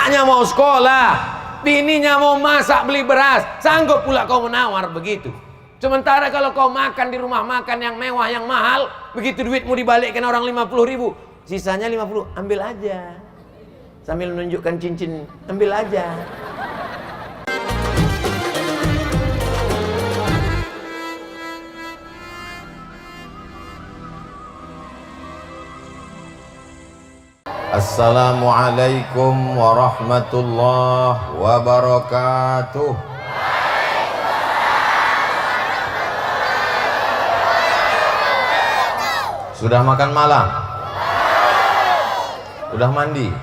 anaknya mau sekolah, bininya mau masak beli beras, sanggup pula kau menawar begitu. Sementara kalau kau makan di rumah makan yang mewah yang mahal, begitu duitmu dibalikkan orang 50.000, sisanya 50, ambil aja. Sambil menunjukkan cincin, ambil aja. Assalamualaikum warahmatullahi wabarakatuh. Sudah makan malam? Sudah mandi?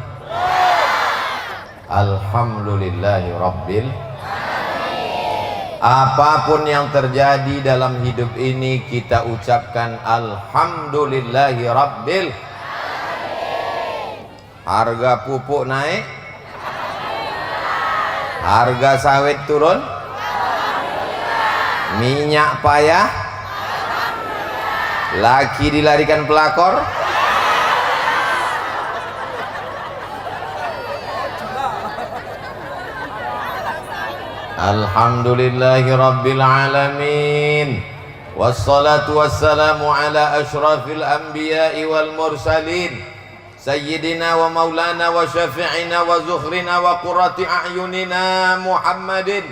Alhamdulillahi Rabbil. Apapun yang terjadi dalam hidup ini kita ucapkan Alhamdulillahi Rabbil. Harga pupuk naik, harga sawit turun, minyak payah, laki dilarikan pelakor, Alhamdulillahi Rabbil Alamin. Wassalatu wassalamu ala ashrafil anbiya'i wal mursalin Sayyidina wa maulana wa syafi'ina wa zuhrina wa qurrati a'yunina Muhammadin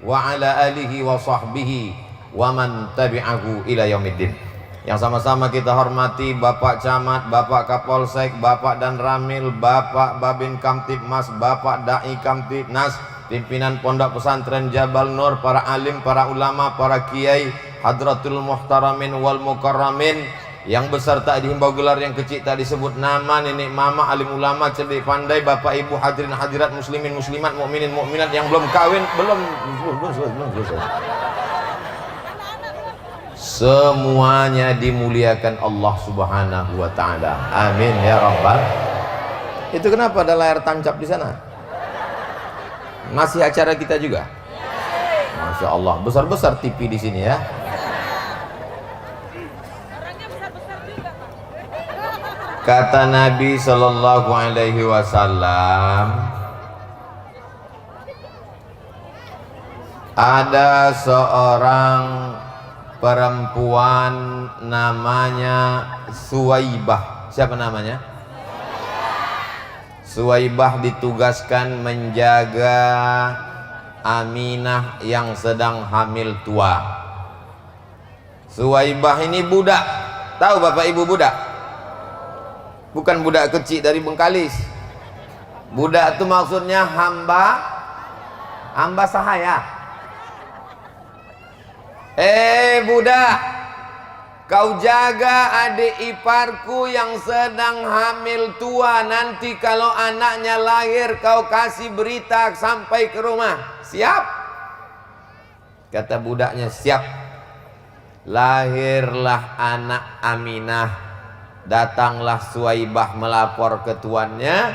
wa ala alihi wa sahbihi wa man tabi'ahu ila yaumiddin. Yang sama-sama kita hormati Bapak Camat, Bapak Kapolsek, Bapak Dan Ramil, Bapak Babin Kamtibmas, Bapak Dai Kamtibnas, pimpinan Pondok Pesantren Jabal Nur, para alim, para ulama, para kiai, hadratul muhtaramin wal mukarramin, yang besar tak dihimbau gelar, yang kecil tak disebut nama, nenek mama, alim ulama, cerdik pandai, bapak ibu, hadirin hadirat, muslimin muslimat, mukminin mukminat, yang belum kawin, belum semuanya dimuliakan Allah Subhanahu wa taala. Amin ya rabbal. Itu kenapa ada layar tancap di sana? Masih acara kita juga? Masya Allah, besar-besar TV di sini ya. Kata Nabi Sallallahu Alaihi Wasallam, ada seorang perempuan namanya Suwaibah. Siapa namanya? Suwaibah ditugaskan menjaga Aminah yang sedang hamil tua. Suwaibah ini budak. Tahu bapak ibu budak? Bukan budak kecil dari Bengkalis. Budak itu maksudnya hamba sahaya. Budak, kau jaga adik iparku yang sedang hamil tua. Nanti kalau anaknya lahir kau kasih berita sampai ke rumah. Siap? Kata budaknya, siap. Lahirlah anak Aminah. Datanglah Suwaibah melapor ke tuannya,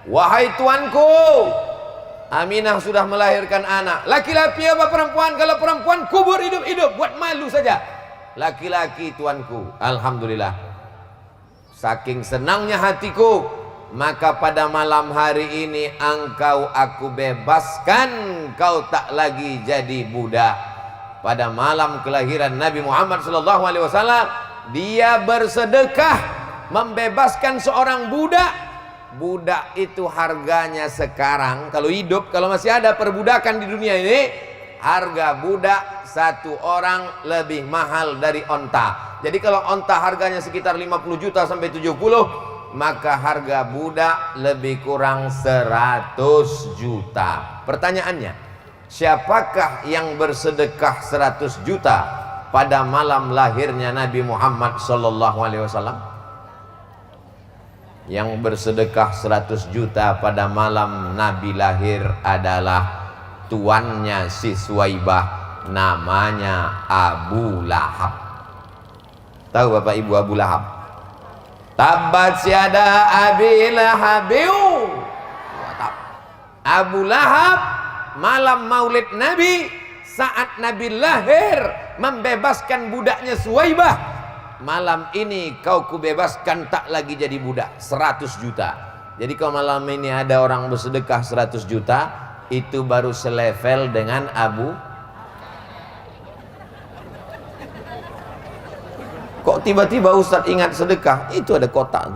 wahai tuanku, Aminah sudah melahirkan anak. Laki-laki apa perempuan? Kalau perempuan kubur hidup-hidup, buat malu saja. Laki-laki tuanku. Alhamdulillah. Saking senangnya hatiku, maka pada malam hari ini engkau aku bebaskan, kau tak lagi jadi budak. Pada malam kelahiran Nabi Muhammad SAW, dia bersedekah membebaskan seorang budak. Budak itu harganya sekarang, kalau hidup, kalau masih ada perbudakan di dunia ini, harga budak satu orang lebih mahal dari onta. Jadi kalau onta harganya sekitar 50 juta sampai 70, maka harga budak lebih kurang 100 juta. Pertanyaannya, siapakah yang bersedekah 100 juta pada malam lahirnya Nabi Muhammad Sallallahu Alaihi Wasallam? Yang bersedekah 100 juta pada malam Nabi lahir adalah tuannya si Suwaibah, namanya Abu Lahab. Tahu bapak ibu Abu Lahab? Tabbat syada Abi Lahabiu. Abu Lahab malam maulid Nabi, saat Nabi lahir, membebaskan budaknya Suwaibah. Malam ini kau kubebaskan, tak lagi jadi budak. 100 juta. Jadi kalau malam ini ada orang bersedekah 100 juta, itu baru selevel dengan Abu. Kok tiba-tiba Ustadz ingat sedekah? Itu ada kotak.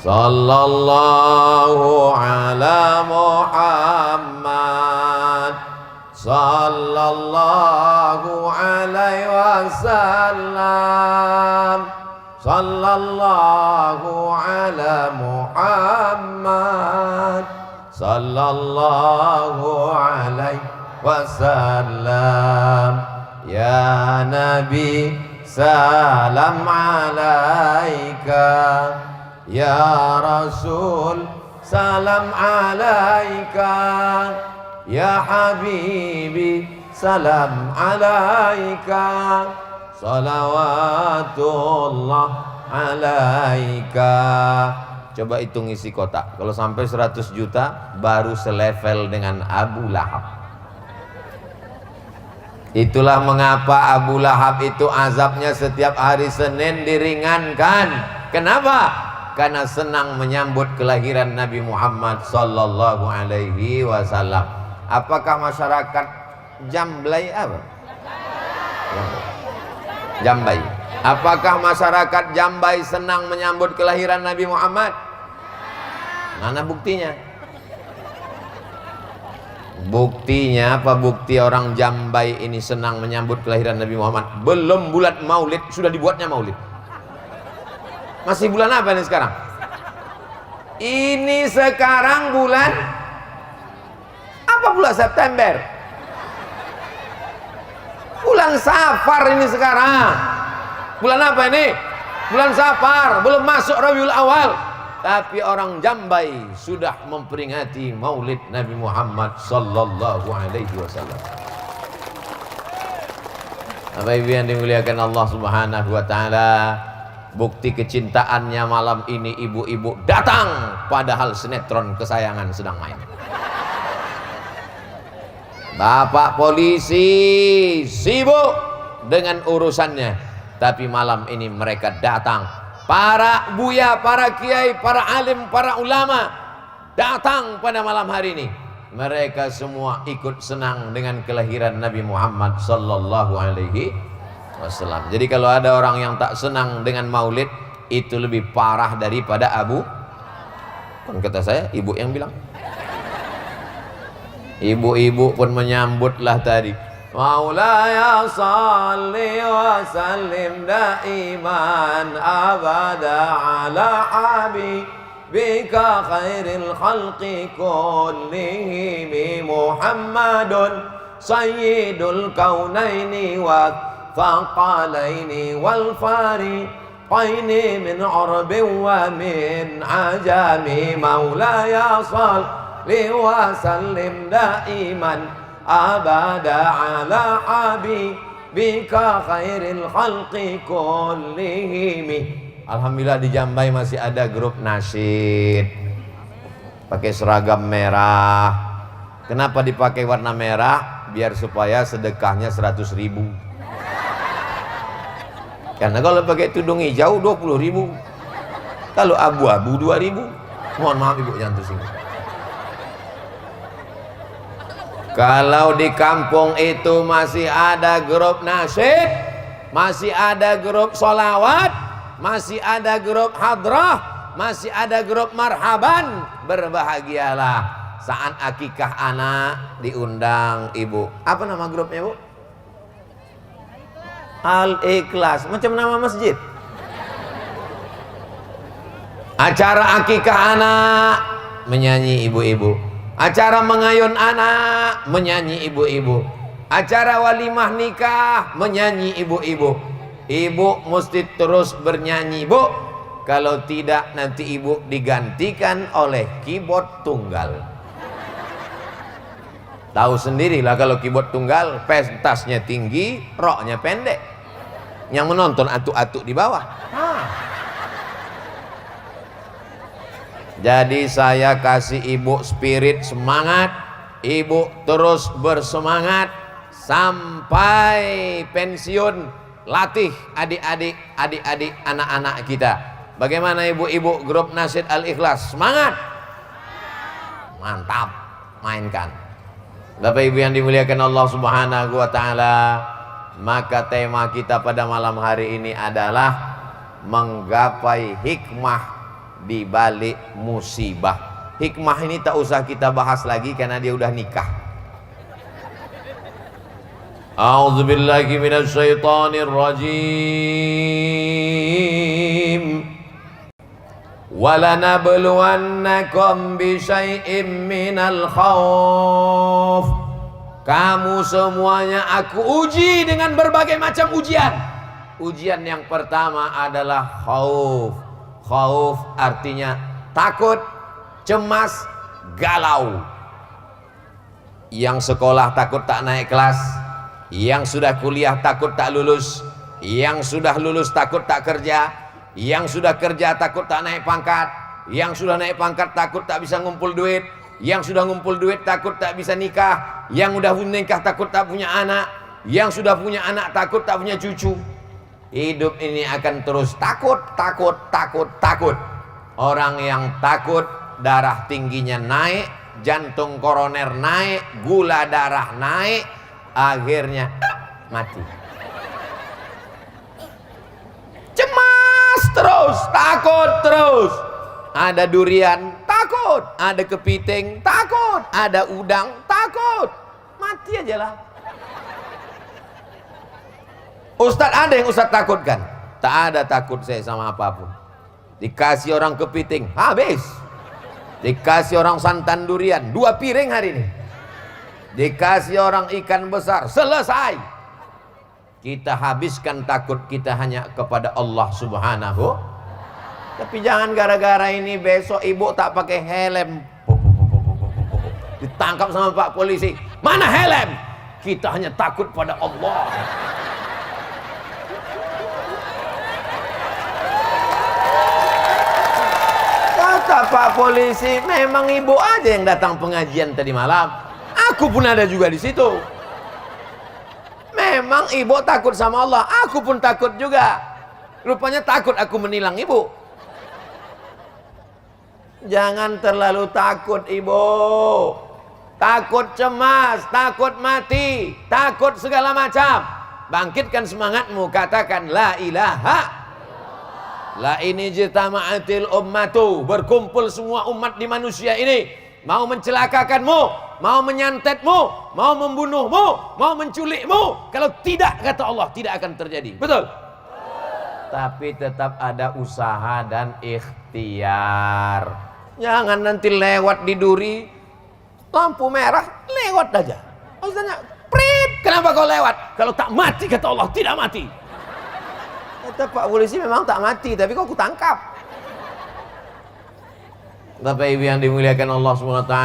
Sallallahu ala Muhammad, sallallahu alaihi wasallam, sallallahu ala Muhammad, sallallahu alaihi wasallam. Ya Nabi salam alaika, ya Rasul salam alaika, ya Habibi salam alaika, salawatullah alaika. Coba hitung isi kotak. Kalau sampai 100 juta baru selevel dengan Abu Lahab. Itulah mengapa Abu Lahab itu azabnya setiap hari Senin diringankan. Kenapa? Karena senang menyambut kelahiran Nabi Muhammad sallallahu alaihi wasallam. Apakah masyarakat Jamblay apa? Jambai. Apakah masyarakat Jambai senang menyambut kelahiran Nabi Muhammad? Mana buktinya? Buktinya apa? Bukti orang Jambai ini senang menyambut kelahiran Nabi Muhammad. Belum bulan Maulid sudah dibuatnya Maulid. Masih bulan apa ini sekarang? Ini sekarang bulan apa? Bulan September. Bulan Safar ini sekarang. Bulan apa ini? Bulan Safar. Belum masuk Rabiul Awal. Tapi orang Jambai sudah memperingati Maulid Nabi Muhammad sallallahu alaihi wasallam. Bapak Ibu yang dimuliakan Allah Subhanahu wa taala, bukti kecintaannya malam ini ibu-ibu datang padahal sinetron kesayangan sedang main. Bapak polisi sibuk dengan urusannya, tapi malam ini mereka datang. Para buya, para kiai, para alim, para ulama datang pada malam hari ini. Mereka semua ikut senang dengan kelahiran Nabi Muhammad sallallahu alaihi wasallam. Jadi kalau ada orang yang tak senang dengan Maulid, itu lebih parah daripada Abu. Kan kata saya, ibu yang bilang. Ibu-ibu pun menyambutlah tadi. Maulaya salli wa sallim daiman abada ala habibika khairil khalqi kullihim Muhammadun sayyidul kaunaini wa thaqalaini wal fariqaini min arbin wa min ajami. Maulaya salli wa sallim daiman abada ala habibika khairil khalqi kullihim. Alhamdulillah di Jambai masih ada grup nasyid pakai seragam merah. Kenapa dipakai warna merah? Biar supaya sedekahnya 100.000. Karena kalau pakai tudung hijau 20.000, kalau abu-abu 2.000. Mohon maaf ibu jangan tersinggung. Kalau di kampung itu masih ada grup nasyid, masih ada grup solawat, masih ada grup hadrah, masih ada grup marhaban, berbahagialah saat akikah anak diundang ibu. Apa nama grupnya bu? Al-Ikhlas, macam nama masjid. Acara akikah anak menyanyi ibu-ibu. Acara mengayun anak menyanyi ibu-ibu. Acara walimah nikah menyanyi ibu-ibu. Ibu mesti terus bernyanyi bu. Kalau tidak nanti ibu digantikan oleh keyboard tunggal. Tahu sendirilah kalau keyboard tunggal pentasnya tinggi, roknya pendek. Yang menonton atuk-atuk di bawah. Jadi saya kasih ibu spirit semangat. Ibu terus bersemangat sampai pensiun. Latih adik-adik anak-anak kita. Bagaimana ibu-ibu grup Nasyid Al-Ikhlas? Semangat. Mantap, mainkan. Bapak Ibu yang dimuliakan Allah Subhanahu wa taala, maka tema kita pada malam hari ini adalah menggapai hikmah di balik musibah. Hikmah ini tak usah kita bahas lagi karena dia udah nikah. A'udzubillahi minasyaitonir rajim. Walanabluwannakum bisyai'im minal khauf. Kamu semuanya aku uji dengan berbagai macam ujian. Ujian yang pertama adalah khauf. Khauf artinya takut, cemas, galau. Yang sekolah takut tak naik kelas, yang sudah kuliah takut tak lulus, yang sudah lulus takut tak kerja, yang sudah kerja takut tak naik pangkat, yang sudah naik pangkat takut tak bisa ngumpul duit, yang sudah ngumpul duit takut tak bisa nikah, yang udah nikah takut tak punya anak, yang sudah punya anak takut tak punya cucu. Hidup ini akan terus takut, takut, takut, takut. Orang yang takut darah tingginya naik, jantung koroner naik, gula darah naik, akhirnya mati. Cemas terus, takut terus. Ada durian, takut. Ada kepiting, takut. Ada udang, takut. Mati aja lah. Ustadz, ada yang Ustadz takutkan? Tak ada takut saya sama apapun. Dikasih orang kepiting, habis. Dikasih orang santan durian, 2 piring hari ini. Dikasih orang ikan besar, selesai. Kita habiskan takut kita hanya kepada Allah Subhanahu. Tapi jangan gara-gara ini besok ibu tak pakai helm, ditangkap sama Pak polisi. Mana helm? Kita hanya takut pada Allah. Kata Pak polisi, memang ibu aja yang datang pengajian tadi malam. Aku pun ada juga di situ. Memang ibu takut sama Allah, aku pun takut juga. Rupanya takut aku menilang ibu. Jangan terlalu takut ibu. Takut cemas, takut mati, takut segala macam. Bangkitkan semangatmu, katakan la ilaha. La ini jitama'atil ummatu, berkumpul semua umat di manusia ini, mau mencelakakanmu, mau menyantetmu, mau membunuhmu, mau menculikmu. Kalau tidak, kata Allah, tidak akan terjadi. Betul? Tapi tetap ada usaha dan ikhtiar. Jangan nanti lewat di duri, lampu merah, lewat aja. Ustaznya, prit, kenapa kau lewat? Kalau tak mati, kata Allah, tidak mati. Kata Pak polisi, memang tak mati, tapi kok aku tangkap. Bapak Ibu yang dimuliakan Allah SWT,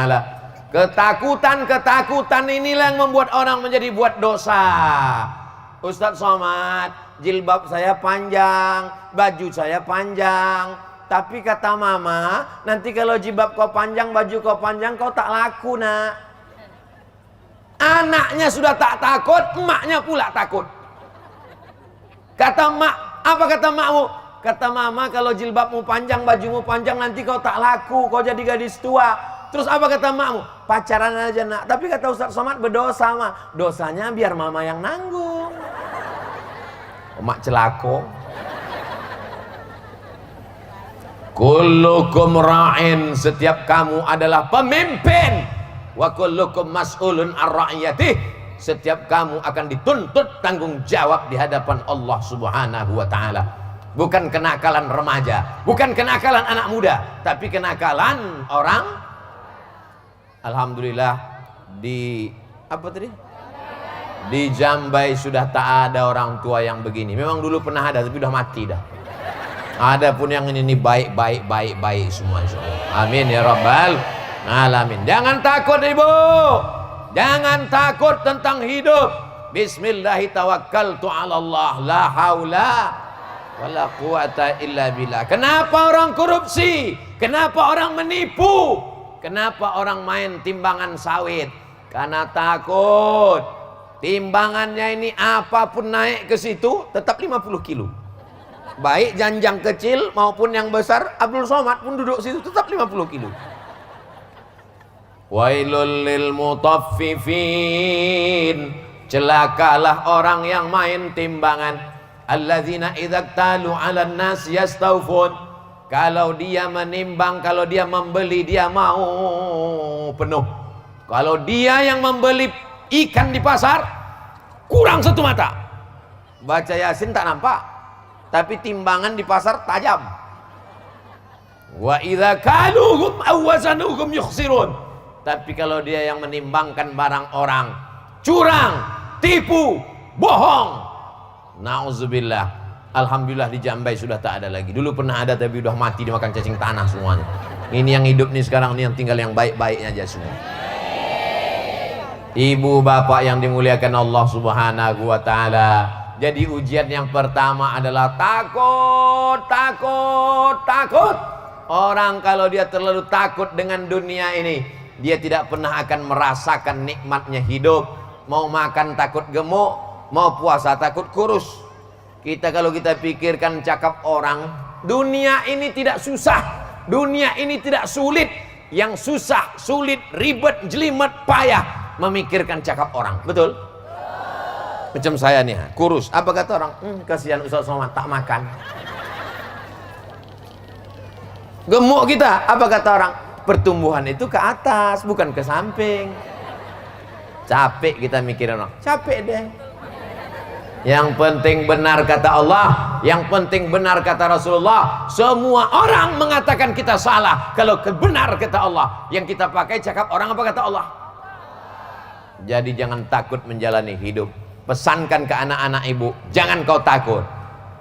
ketakutan inilah yang membuat orang menjadi buat dosa. Ustadz Somad, jilbab saya panjang, baju saya panjang, tapi kata mama, nanti kalau jilbab kau panjang, baju kau panjang, kau tak laku nak. Anaknya sudah tak takut, emaknya pula takut. Kata mak, apa kata makmu? Kata mama, kalau jilbabmu panjang, bajumu panjang, nanti kau tak laku, kau jadi gadis tua. Terus apa kata makmu? Pacaran aja nak. Tapi kata Ustadz Somad, berdosa mah. Dosanya biar mama yang nanggung. Mak celako. Kullukum ra'in, setiap kamu adalah pemimpin. Wa kullukum mas'ulun ar-ra'iyatih. Setiap kamu akan dituntut tanggung jawab di hadapan Allah Subhanahu wa taala. Bukan kenakalan remaja, bukan kenakalan anak muda, tapi kenakalan orang. Alhamdulillah di apa tadi? Di Jambai sudah tak ada orang tua yang begini. Memang dulu pernah ada tapi udah mati dah. Ada pun yang ini baik semua insyaallah. Amin ya rabbal alamin. Jangan takut ibu. Jangan takut tentang hidup. Bismillahi tawakkaltu ala Allah, la haula wala quwata illa billah. Kenapa orang korupsi? Kenapa orang menipu? Kenapa orang main timbangan sawit? Karena takut. Timbangannya ini apapun naik ke situ tetap 50 kilo. Baik janjang kecil maupun yang besar, Abdul Somad pun duduk situ tetap 50 kilo. Wailul lil mutaffifin, celakalah orang yang main timbangan. Alladzina idza talu 'alan nas yastawfun, kalau dia menimbang, kalau dia membeli, dia mau penuh. Kalau dia yang membeli ikan di pasar kurang satu mata, baca Yasin tak nampak, tapi timbangan di pasar tajam. Wa idza kaluhum aw wazanuhum yukhsirun, tapi kalau dia yang menimbangkan barang orang curang, tipu, bohong, nauzubillah. Alhamdulillah di Jambai sudah tak ada lagi. Dulu pernah ada tapi udah mati dimakan cacing tanah semuanya. Ini yang hidup nih sekarang, ini yang tinggal yang baik-baiknya aja semua. Ibu bapak yang dimuliakan Allah Subhanahu wa taala. Jadi ujian yang pertama adalah takut, takut, takut. Orang kalau dia terlalu takut dengan dunia ini, dia tidak pernah akan merasakan nikmatnya hidup. Mau makan takut gemuk, mau puasa takut kurus. Kita kalau kita pikirkan cakap orang, dunia ini tidak susah, dunia ini tidak sulit. Yang susah, sulit, ribet, jelimet, payah memikirkan cakap orang. Betul? Macam saya nih, kurus. Apa kata orang? Kasihan Ustaz Somad tak makan. Gemuk kita, apa kata orang? Pertumbuhan itu ke atas, bukan ke samping. Capek kita mikirin orang, capek deh. Yang penting benar kata Allah, yang penting benar kata Rasulullah. Semua orang mengatakan kita salah. Kalau benar kata Allah, yang kita pakai cakap orang apa kata Allah. Jadi jangan takut menjalani hidup. Pesankan ke anak-anak ibu, jangan kau takut.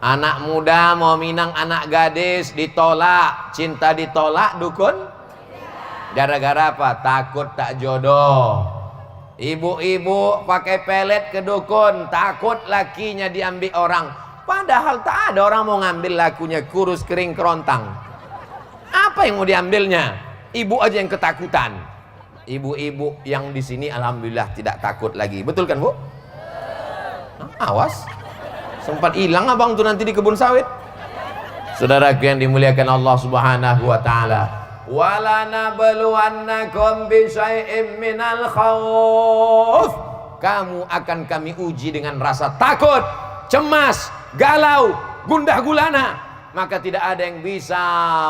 Anak muda mau minang anak gadis, ditolak, cinta ditolak, dukun. Gara-gara apa? Takut tak jodoh. Ibu-ibu pakai pelet ke dukun, takut lakinya diambil orang. Padahal tak ada orang mau ngambil lakunya, kurus kering kerontang. Apa yang mau diambilnya? Ibu aja yang ketakutan. Ibu-ibu yang di sini alhamdulillah tidak takut lagi. Betul kan, Bu? Awas. Sempat hilang abang tuh nanti di kebun sawit. Saudaraku yang dimuliakan Allah Subhanahu wa taala. Wala nabluwannakum bisyai'im minal khauf, kamu akan kami uji dengan rasa takut, cemas, galau, gundah gulana. Maka tidak ada yang bisa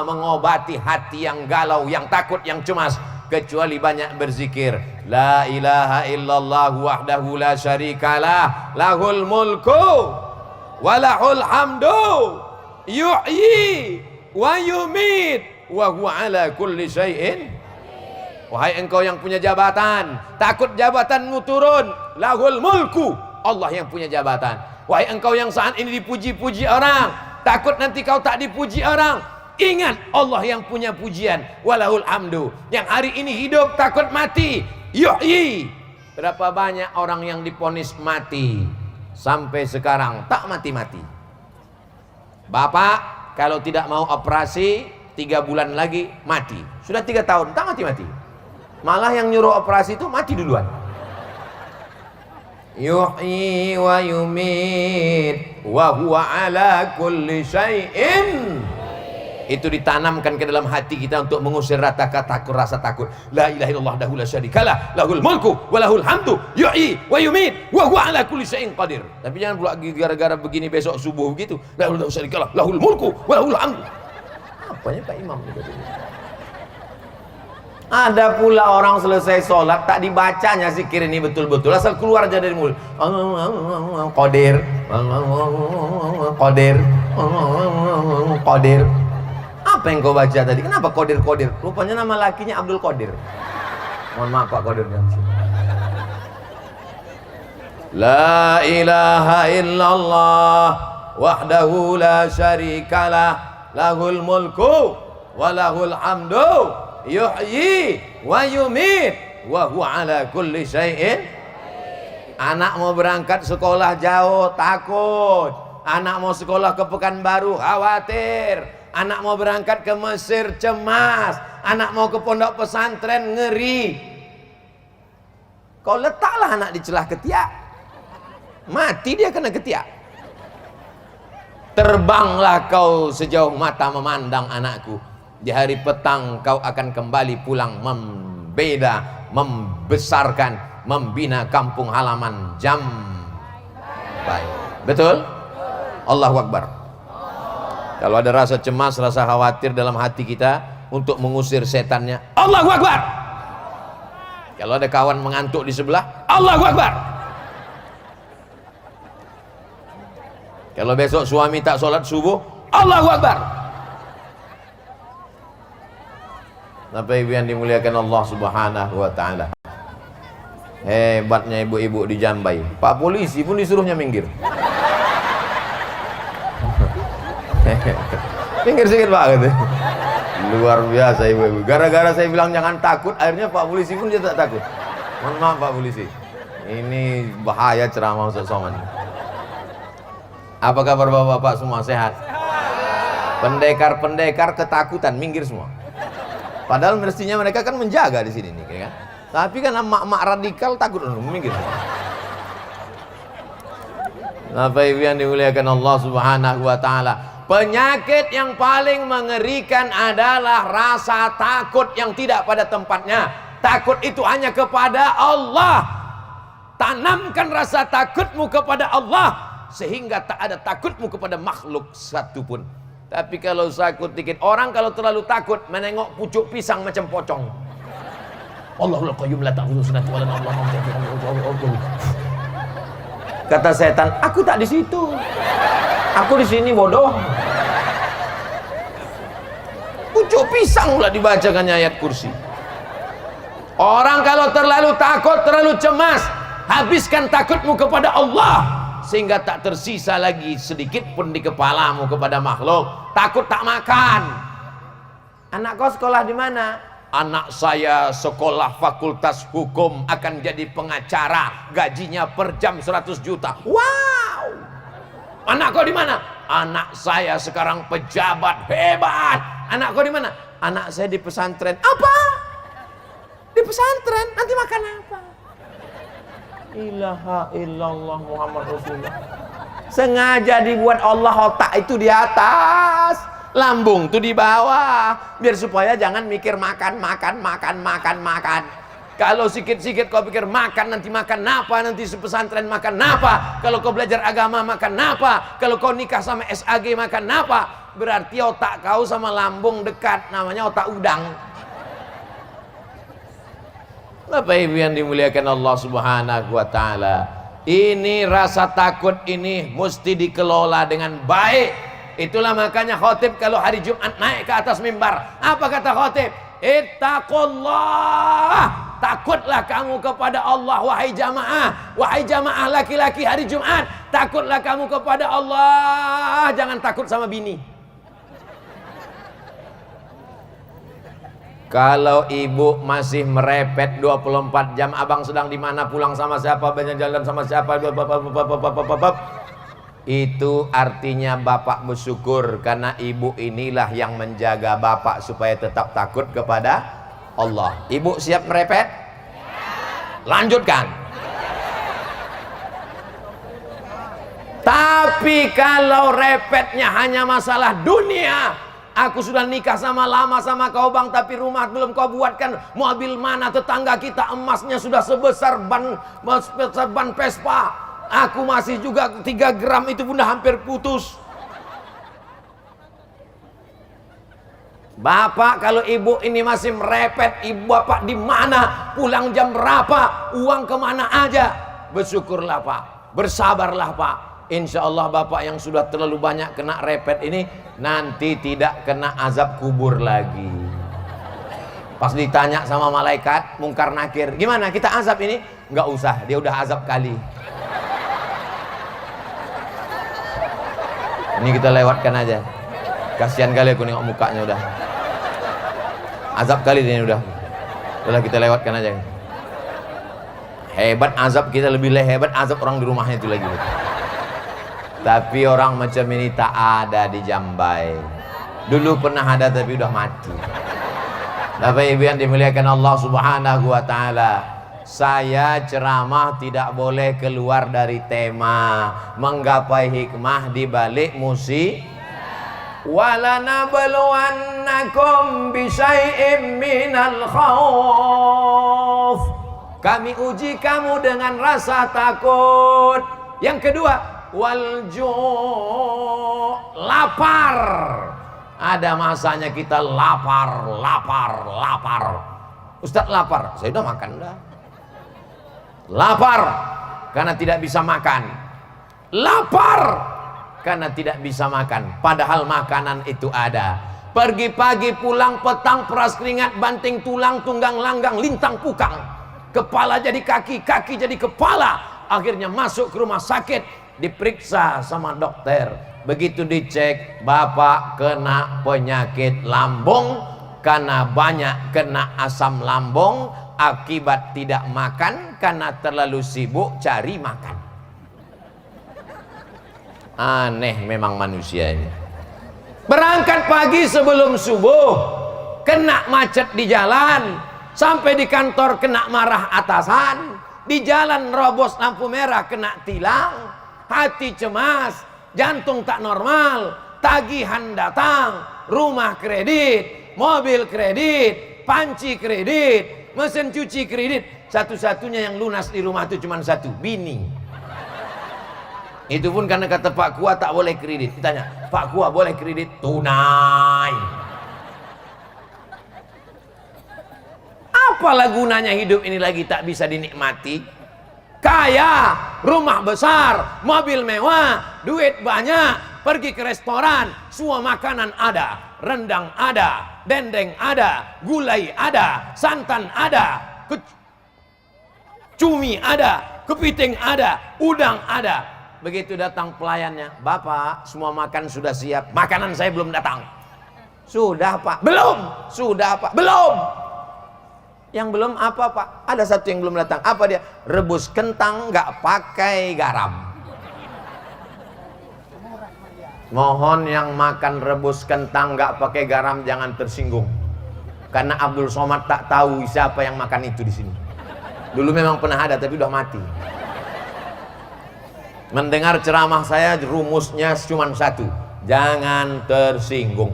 mengobati hati yang galau, yang takut, yang cemas, kecuali banyak berzikir. La ilaha illallah wahdahu la syarikalah, lahul mulku walahul hamdu, yuhyi wa yumit wa huwa ala kulli syai'in. Wahai engkau yang punya jabatan, takut jabatanmu turun, lahul mulku, Allah yang punya jabatan. Wahai engkau yang saat ini dipuji-puji orang, takut nanti kau tak dipuji orang, ingat Allah yang punya pujian, walahul hamdu, yang hari ini hidup takut mati, yuhyi. Berapa banyak orang yang diponis mati sampai sekarang tak mati-mati. Bapak kalau tidak mau operasi 3 bulan lagi mati. Sudah 3 tahun tak mati-mati. Malah yang nyuruh operasi itu mati duluan. Yuhyi wa yumit wa huwa ala kulli syai'in. Itu ditanamkan ke dalam hati kita untuk mengusir rasa takut. La ilaha illallah wahdahu la syarikalah, lahul mulku wa lahul hamdu, yuhyi wa yumit wa huwa ala kulli syai'in qadir. Tapi jangan pula gara-gara begini besok subuh begitu. La ilaha syarikalah, lahul mulku wa lahul hamdu. Apanya Pak Imam? Ada pula orang selesai sholat tak dibacanya zikir ini betul-betul, asal keluar aja dari mulut. Qadir, Qadir, Qadir. Apa yang kau baca tadi? Kenapa Qadir? Rupanya nama lakinya Abdul Qadir. Mohon maaf Pak Qadir. La ilaha illallah wahdahu la syarikalah, lahul mulku wa lahul hamdu, yuhyi wa yumit wa huwa ala kulli syai'in. Anak mau berangkat sekolah jauh takut, anak mau sekolah ke Pekanbaru khawatir, anak mau berangkat ke Mesir cemas, anak mau ke pondok pesantren ngeri. Kau letaklah anak di celah ketiak, mati dia kena ketiak. Terbanglah kau sejauh mata memandang anakku. Di hari petang kau akan kembali pulang membeda, membesarkan, membina kampung halaman Jambai. Betul? Allahu Akbar. Kalau ada rasa cemas, rasa khawatir dalam hati kita untuk mengusir setannya, Allahu Akbar. Kalau ada kawan mengantuk di sebelah, Allahu Akbar. Kalau besok suami tak sholat subuh, Allahu Akbar. Bapak ibu yang dimuliakan Allah subhanahu wa ta'ala, hebatnya ibu-ibu di Jambai. Pak polisi pun disuruhnya minggir. Minggir sedikit Pak gitu. Luar biasa ibu-ibu. Gara-gara saya bilang jangan takut, akhirnya Pak polisi pun dia tak takut. Mohon maaf Pak polisi, ini bahaya ceramah Ustaz Somad. Apa kabar bapak-bapak semua, sehat? Pendekar-pendekar ketakutan minggir semua. Padahal mestinya mereka kan menjaga di sini nih, kan? Tapi kan emak-emak radikal takut minggir semua. Bapak ibu yang dimuliakan Allah subhanahu wa ta'ala, penyakit yang paling mengerikan adalah rasa takut yang tidak pada tempatnya. Takut itu hanya kepada Allah. Tanamkan rasa takutmu kepada Allah, sehingga tak ada takutmu kepada makhluk satupun. Tapi kalau takut dikit, orang kalau terlalu takut menengok pucuk pisang macam pocong. Allahul qayyum la ta'khudhuhu sinatun wa la nawm. Kata setan, aku tak di situ. Aku di sini bodoh. Pucuk pisang pula dibacakannya ayat kursi. Orang kalau terlalu takut, terlalu cemas, habiskan takutmu kepada Allah, sehingga tak tersisa lagi sedikit pun di kepalamu kepada makhluk. Takut tak makan. Anak kau sekolah di mana? Anak saya sekolah fakultas hukum, akan jadi pengacara, gajinya per jam 100 juta. Wow. Anak kau di mana? Anak saya sekarang pejabat hebat. Anak kau di mana? Anak saya di pesantren. Apa? Di pesantren? Nanti makan apa? Ilaha illallah Muhammad Rasulullah. Sengaja dibuat Allah otak itu di atas, lambung itu di bawah, biar supaya jangan mikir makan. Kalau sikit-sikit kau pikir makan, nanti makan apa, nanti pesantren makan apa, kalau kau belajar agama makan apa, kalau kau nikah sama SAG makan apa, berarti otak kau sama lambung dekat, namanya otak udang. Bapak ibu yang dimuliakan Allah subhanahu wa ta'ala, ini rasa takut ini mesti dikelola dengan baik. Itulah makanya khotib kalau hari Jumat naik ke atas mimbar, apa kata khotib? Ittaqullah, takutlah kamu kepada Allah wahai jamaah. Wahai jamaah laki-laki hari Jumat, takutlah kamu kepada Allah, jangan takut sama bini. Kalau ibu masih merepet 24 jam, abang sedang di mana, pulang sama siapa, banyak jalan sama siapa, itu artinya bapak bersyukur, karena ibu inilah yang menjaga bapak supaya tetap takut kepada Allah. Ibu siap merepet? Lanjutkan. Tapi kalau repetnya hanya masalah dunia, aku sudah nikah sama lama sama kau bang, tapi rumah belum kau buatkan. Mobil mana tetangga kita emasnya sudah sebesar ban Vespa. Aku masih juga 3 gram, itu bunda hampir putus. Bapak kalau ibu ini masih merepet, ibu bapak di mana, pulang jam berapa, uang kemana aja, bersyukurlah Pak, bersabarlah Pak. Insya Allah bapak yang sudah terlalu banyak kena repet ini nanti tidak kena azab kubur lagi. Pas ditanya sama malaikat mungkar nakir, gimana kita azab ini? Nggak usah, dia udah azab kali. Ini kita lewatkan aja. Kasihan kali aku nengok mukanya udah. Azab kali ini udah. Udah kita lewatkan aja. Hebat azab kita, lebih hebat azab orang di rumahnya itu lagi. Tapi orang macam ini tak ada di Jambai. Dulu pernah ada tapi udah mati. Bapak ibu yang dimuliakan Allah subhanahu wa ta'ala, Saya ceramah tidak boleh keluar dari tema, menggapai hikmah di balik musik. Walanabluwannakum bisyai'im minal khauf. Kami uji kamu dengan rasa takut. Yang kedua, lapar. Ada masanya kita lapar. Ustaz lapar, saya udah makan dah. Lapar karena tidak bisa makan. Lapar karena tidak bisa makan, padahal makanan itu ada. Pergi pagi pulang petang, peras keringat, banting tulang, tunggang langgang, lintang pukang, kepala jadi kaki, kaki jadi kepala. Akhirnya masuk ke rumah sakit, diperiksa sama dokter. Begitu dicek, bapak kena penyakit lambung karena banyak kena asam lambung akibat tidak makan karena terlalu sibuk cari makan. Aneh memang manusia ini. Berangkat pagi sebelum subuh, kena macet di jalan, sampai di kantor kena marah atasan, di jalan robos lampu merah kena tilang, hati cemas, jantung tak normal, tagihan datang, rumah kredit, mobil kredit, panci kredit, mesin cuci kredit. Satu-satunya yang lunas di rumah itu cuma satu, bini. Itu pun karena kata Pak Kua tak boleh kredit. Ditanya, Pak Kua boleh kredit? Tunai. Apalah gunanya hidup ini lagi tak bisa dinikmati? Kaya, rumah besar, mobil mewah, duit banyak, pergi ke restoran, semua makanan ada, rendang ada, dendeng ada, gulai ada, santan ada, cumi ada, kepiting ada, udang ada. Begitu datang pelayannya, Bapak semua makan sudah siap, makanan saya belum datang. Sudah Pak, belum. Sudah Pak, belum. Yang belum apa Pak? Ada satu yang belum datang. Apa dia? Rebus kentang nggak pakai garam. Mohon yang makan rebus kentang nggak pakai garam jangan tersinggung, karena Abdul Somad tak tahu siapa yang makan itu di sini. Dulu memang pernah ada tapi udah mati. Mendengar ceramah saya rumusnya cuma satu, jangan tersinggung.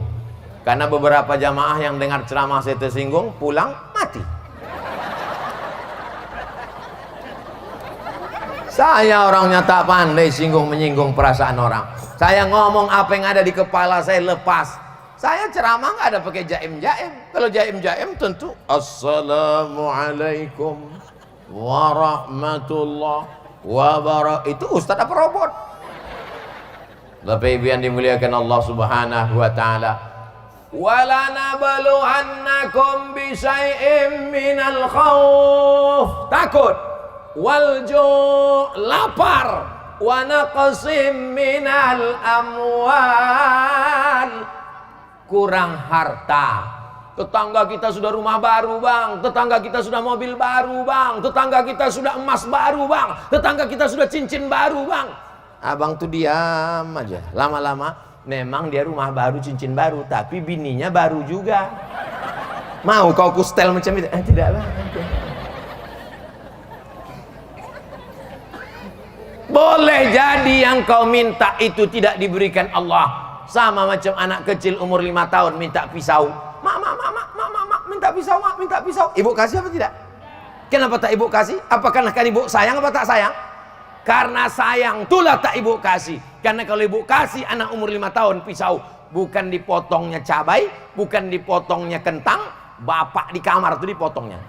Karena beberapa jamaah yang dengar ceramah saya tersinggung, pulang mati. Saya orangnya tak pandai menyinggung perasaan orang. Saya ngomong apa yang ada di kepala saya lepas. Saya ceramah nggak ada pakai jaim-jaim. Kalau jaim-jaim tentu Assalamualaikum warahmatullahi wabarakatuh. Itu ustaz apa robot? Bapak Ibu yang dimuliakan Allah Subhanahu wa taala. Walanabluwannakum bisyai'im minal khauf, takut, wal lapar, wa naqsim minal amwal, kurang harta. Tetangga kita sudah rumah baru bang, tetangga kita sudah mobil baru bang, tetangga kita sudah emas baru bang, tetangga kita sudah cincin baru bang. Abang tuh diam aja. Lama-lama memang dia rumah baru, cincin baru, tapi bininya baru juga. Mau kau kustel macam itu? Tidak bang. Boleh jadi yang kau minta itu tidak diberikan Allah. Sama macam anak kecil umur 5 tahun minta pisau. Mak, minta pisau, mak, minta pisau. Ibu kasih apa tidak? Kenapa tak ibu kasih? Apa karena kan ibu sayang apa tak sayang? Karena sayang itulah tak ibu kasih. Karena kalau ibu kasih anak umur 5 tahun pisau, bukan dipotongnya cabai, bukan dipotongnya kentang, bapak di kamar itu dipotongnya.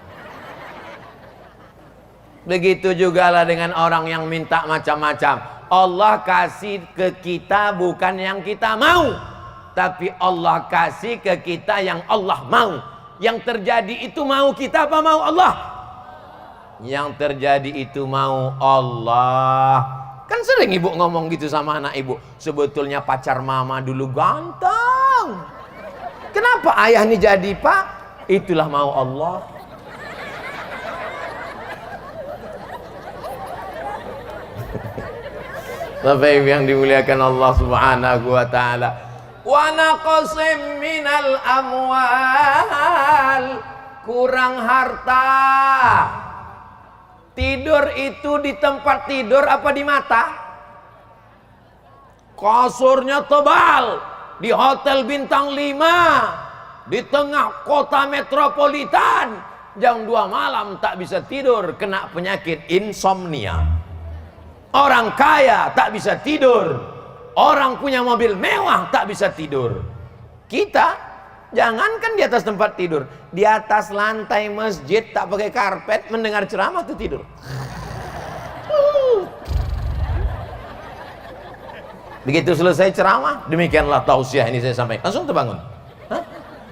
Begitu juga lah dengan orang yang minta macam-macam. Allah kasih ke kita bukan yang kita mau, tapi Allah kasih ke kita yang Allah mau. Yang terjadi itu mau kita apa mau Allah? Yang terjadi itu mau Allah. Kan sering ibu ngomong gitu sama anak ibu, sebetulnya pacar mama dulu ganteng, kenapa ayah ini jadi pak? Itulah mau Allah. Bapak Ibu yang dimuliakan Allah Subhanahu wa taala. Wa naqsim minal amwal, kurang harta. Tidur itu di tempat tidur apa di mata? Kasurnya tebal, di hotel bintang 5, di tengah kota metropolitan, jam 2 malam tak bisa tidur, kena penyakit insomnia. Orang kaya tak bisa tidur, orang punya mobil mewah tak bisa tidur. Kita jangankan di atas tempat tidur, di atas lantai masjid tak pakai karpet mendengar ceramah tuh tidur. Begitu selesai ceramah, demikianlah tausiah ini saya sampaikan, langsung terbangun. Hah?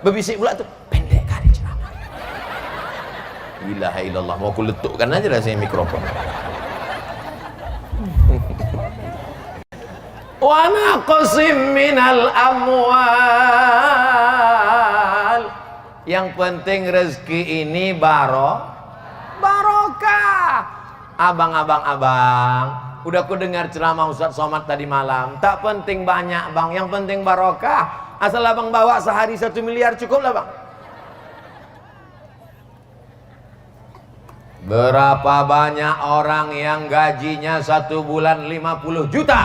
Berbisik pula tuh, pendek kali ceramah. Ilaha illallah, mau aku letukkan aja rasanya mikrofon. Wa naqsim minal amwal. Yang penting rezeki ini barokah. Abang, udah aku dengar ceramah Ustaz Somad tadi malam. Tak penting banyak bang, yang penting barokah. Asal abang bawa sehari 1 miliar cukup lah bang. Berapa banyak orang yang gajinya 1 bulan 50 juta,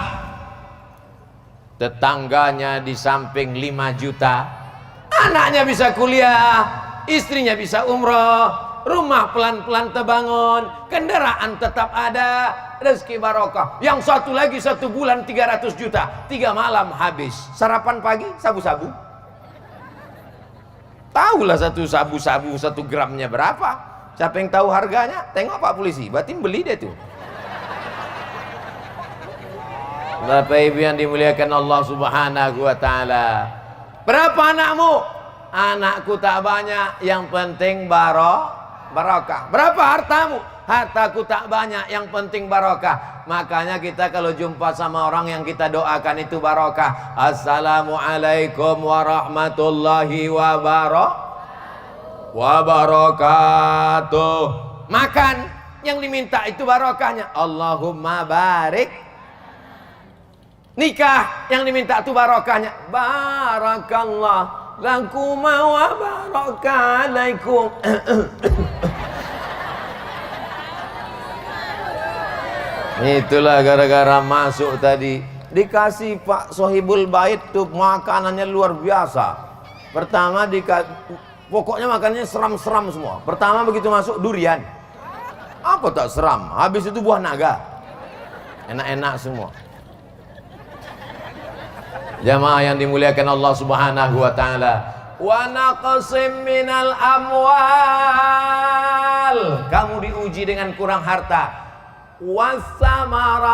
tetangganya di samping 5 juta, anaknya bisa kuliah, istrinya bisa umroh, rumah pelan-pelan terbangun, kendaraan tetap ada, rezeki barokah. Yang satu lagi 1 bulan 300 juta, 3 malam habis. Sarapan pagi sabu-sabu. Tahulah satu sabu-sabu 1 gramnya berapa. Siapa yang tahu harganya? Tengok Pak Polisi, berarti beli dia tuh. Bapak Ibu yang dimuliakan Allah Subhanahu wa taala. Berapa anakmu? Anakku tak banyak, yang penting barokah. Berapa hartamu? Hartaku tak banyak, yang penting barokah. Makanya kita kalau jumpa sama orang yang kita doakan itu barokah. Assalamualaikum warahmatullahi wabarakatuh. Makan yang diminta itu barokahnya. Allahumma barik. Nikah yang diminta itu barokahnya. Barakallah lakum wa barakalaikum. Itulah gara-gara masuk tadi dikasih Pak Sohibul Bait tuh makanannya luar biasa. Pertama pokoknya makannya seram-seram semua. Pertama begitu masuk durian. Apa tak seram? Habis itu buah naga. Enak-enak semua. Jamaah yang dimuliakan Allah Subhanahu wa taala. Wa naqsim minal amwal. Kamu diuji dengan kurang harta. Wasamarat.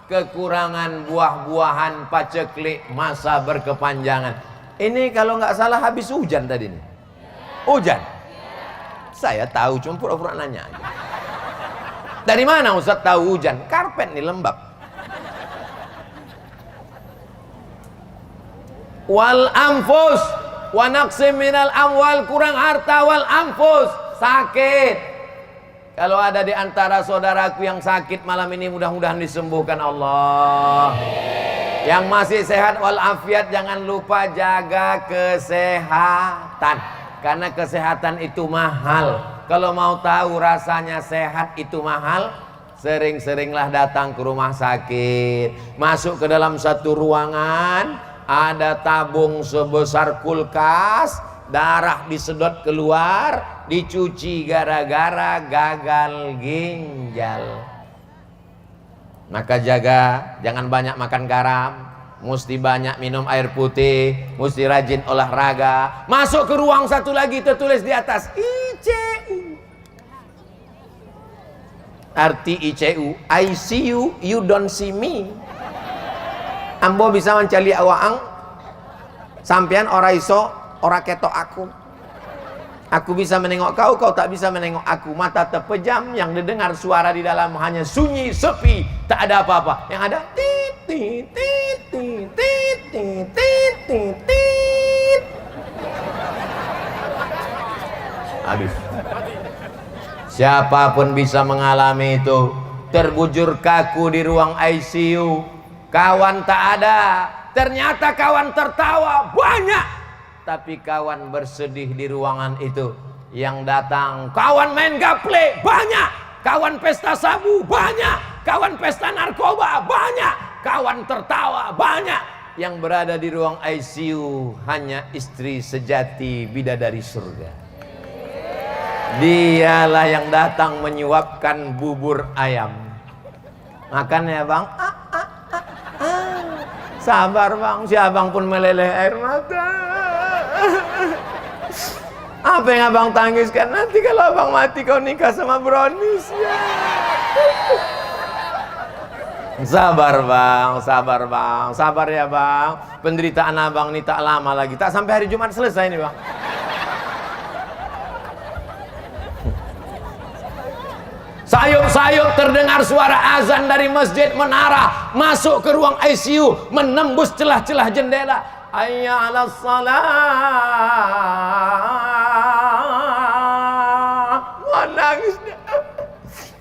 Kekurangan buah-buahan paceklik masa berkepanjangan. Ini kalau nggak salah habis hujan tadi nih. Hujan. Saya tahu, cuma pura-pura nanya aja. Dari mana Ustaz tahu hujan? Karpet nih lembab. Wal anfus wa naqsim minal amwal, kurang harta, wal anfus, sakit. Kalau ada di antara saudaraku yang sakit malam ini, mudah-mudahan disembuhkan Allah. Yang masih sehat walafiat, jangan lupa jaga kesehatan, karena kesehatan itu mahal. Kalau mau tahu rasanya sehat itu mahal, sering-seringlah datang ke rumah sakit. Masuk ke dalam satu ruangan, ada tabung sebesar kulkas, darah disedot keluar, dicuci gara-gara gagal ginjal. Maka jaga, jangan banyak makan garam, mesti banyak minum air putih, mesti rajin olahraga. Masuk ke ruang satu lagi, tertulis di atas ICU. Arti ICU, I see you, you don't see me. Ambo bisa mencari awaang, sampean ora iso, ora ketok aku. Aku bisa menengok kau, kau tak bisa menengok aku. Mata terpejam, yang didengar suara di dalam hanya sunyi, sepi, tak ada apa-apa. Yang ada tit tit tit tit tit tit tit tit tit. Habis. Siapapun bisa mengalami itu. Terbujur kaku di ruang ICU, kawan tak ada. Ternyata kawan tertawa banyak, tapi kawan bersedih di ruangan itu. Yang datang kawan main gaple banyak, kawan pesta sabu banyak, kawan pesta narkoba banyak, kawan tertawa banyak. Yang berada di ruang ICU hanya istri sejati bidadari surga. Dialah yang datang menyuapkan bubur ayam. Makan ya bang. Sabar bang, si abang pun meleleh air mata. Apa yang abang tangiskan? Nanti kalau abang mati kau nikah sama brownies ya. Sabar bang, sabar bang, sabar ya bang. Penderitaan abang ini tak lama lagi, tak sampai hari Jumat selesai nih bang. Sayup-sayup terdengar suara azan dari masjid menara, masuk ke ruang ICU, menembus celah-celah jendela. Hayya 'alas salah. Mau nangis deh.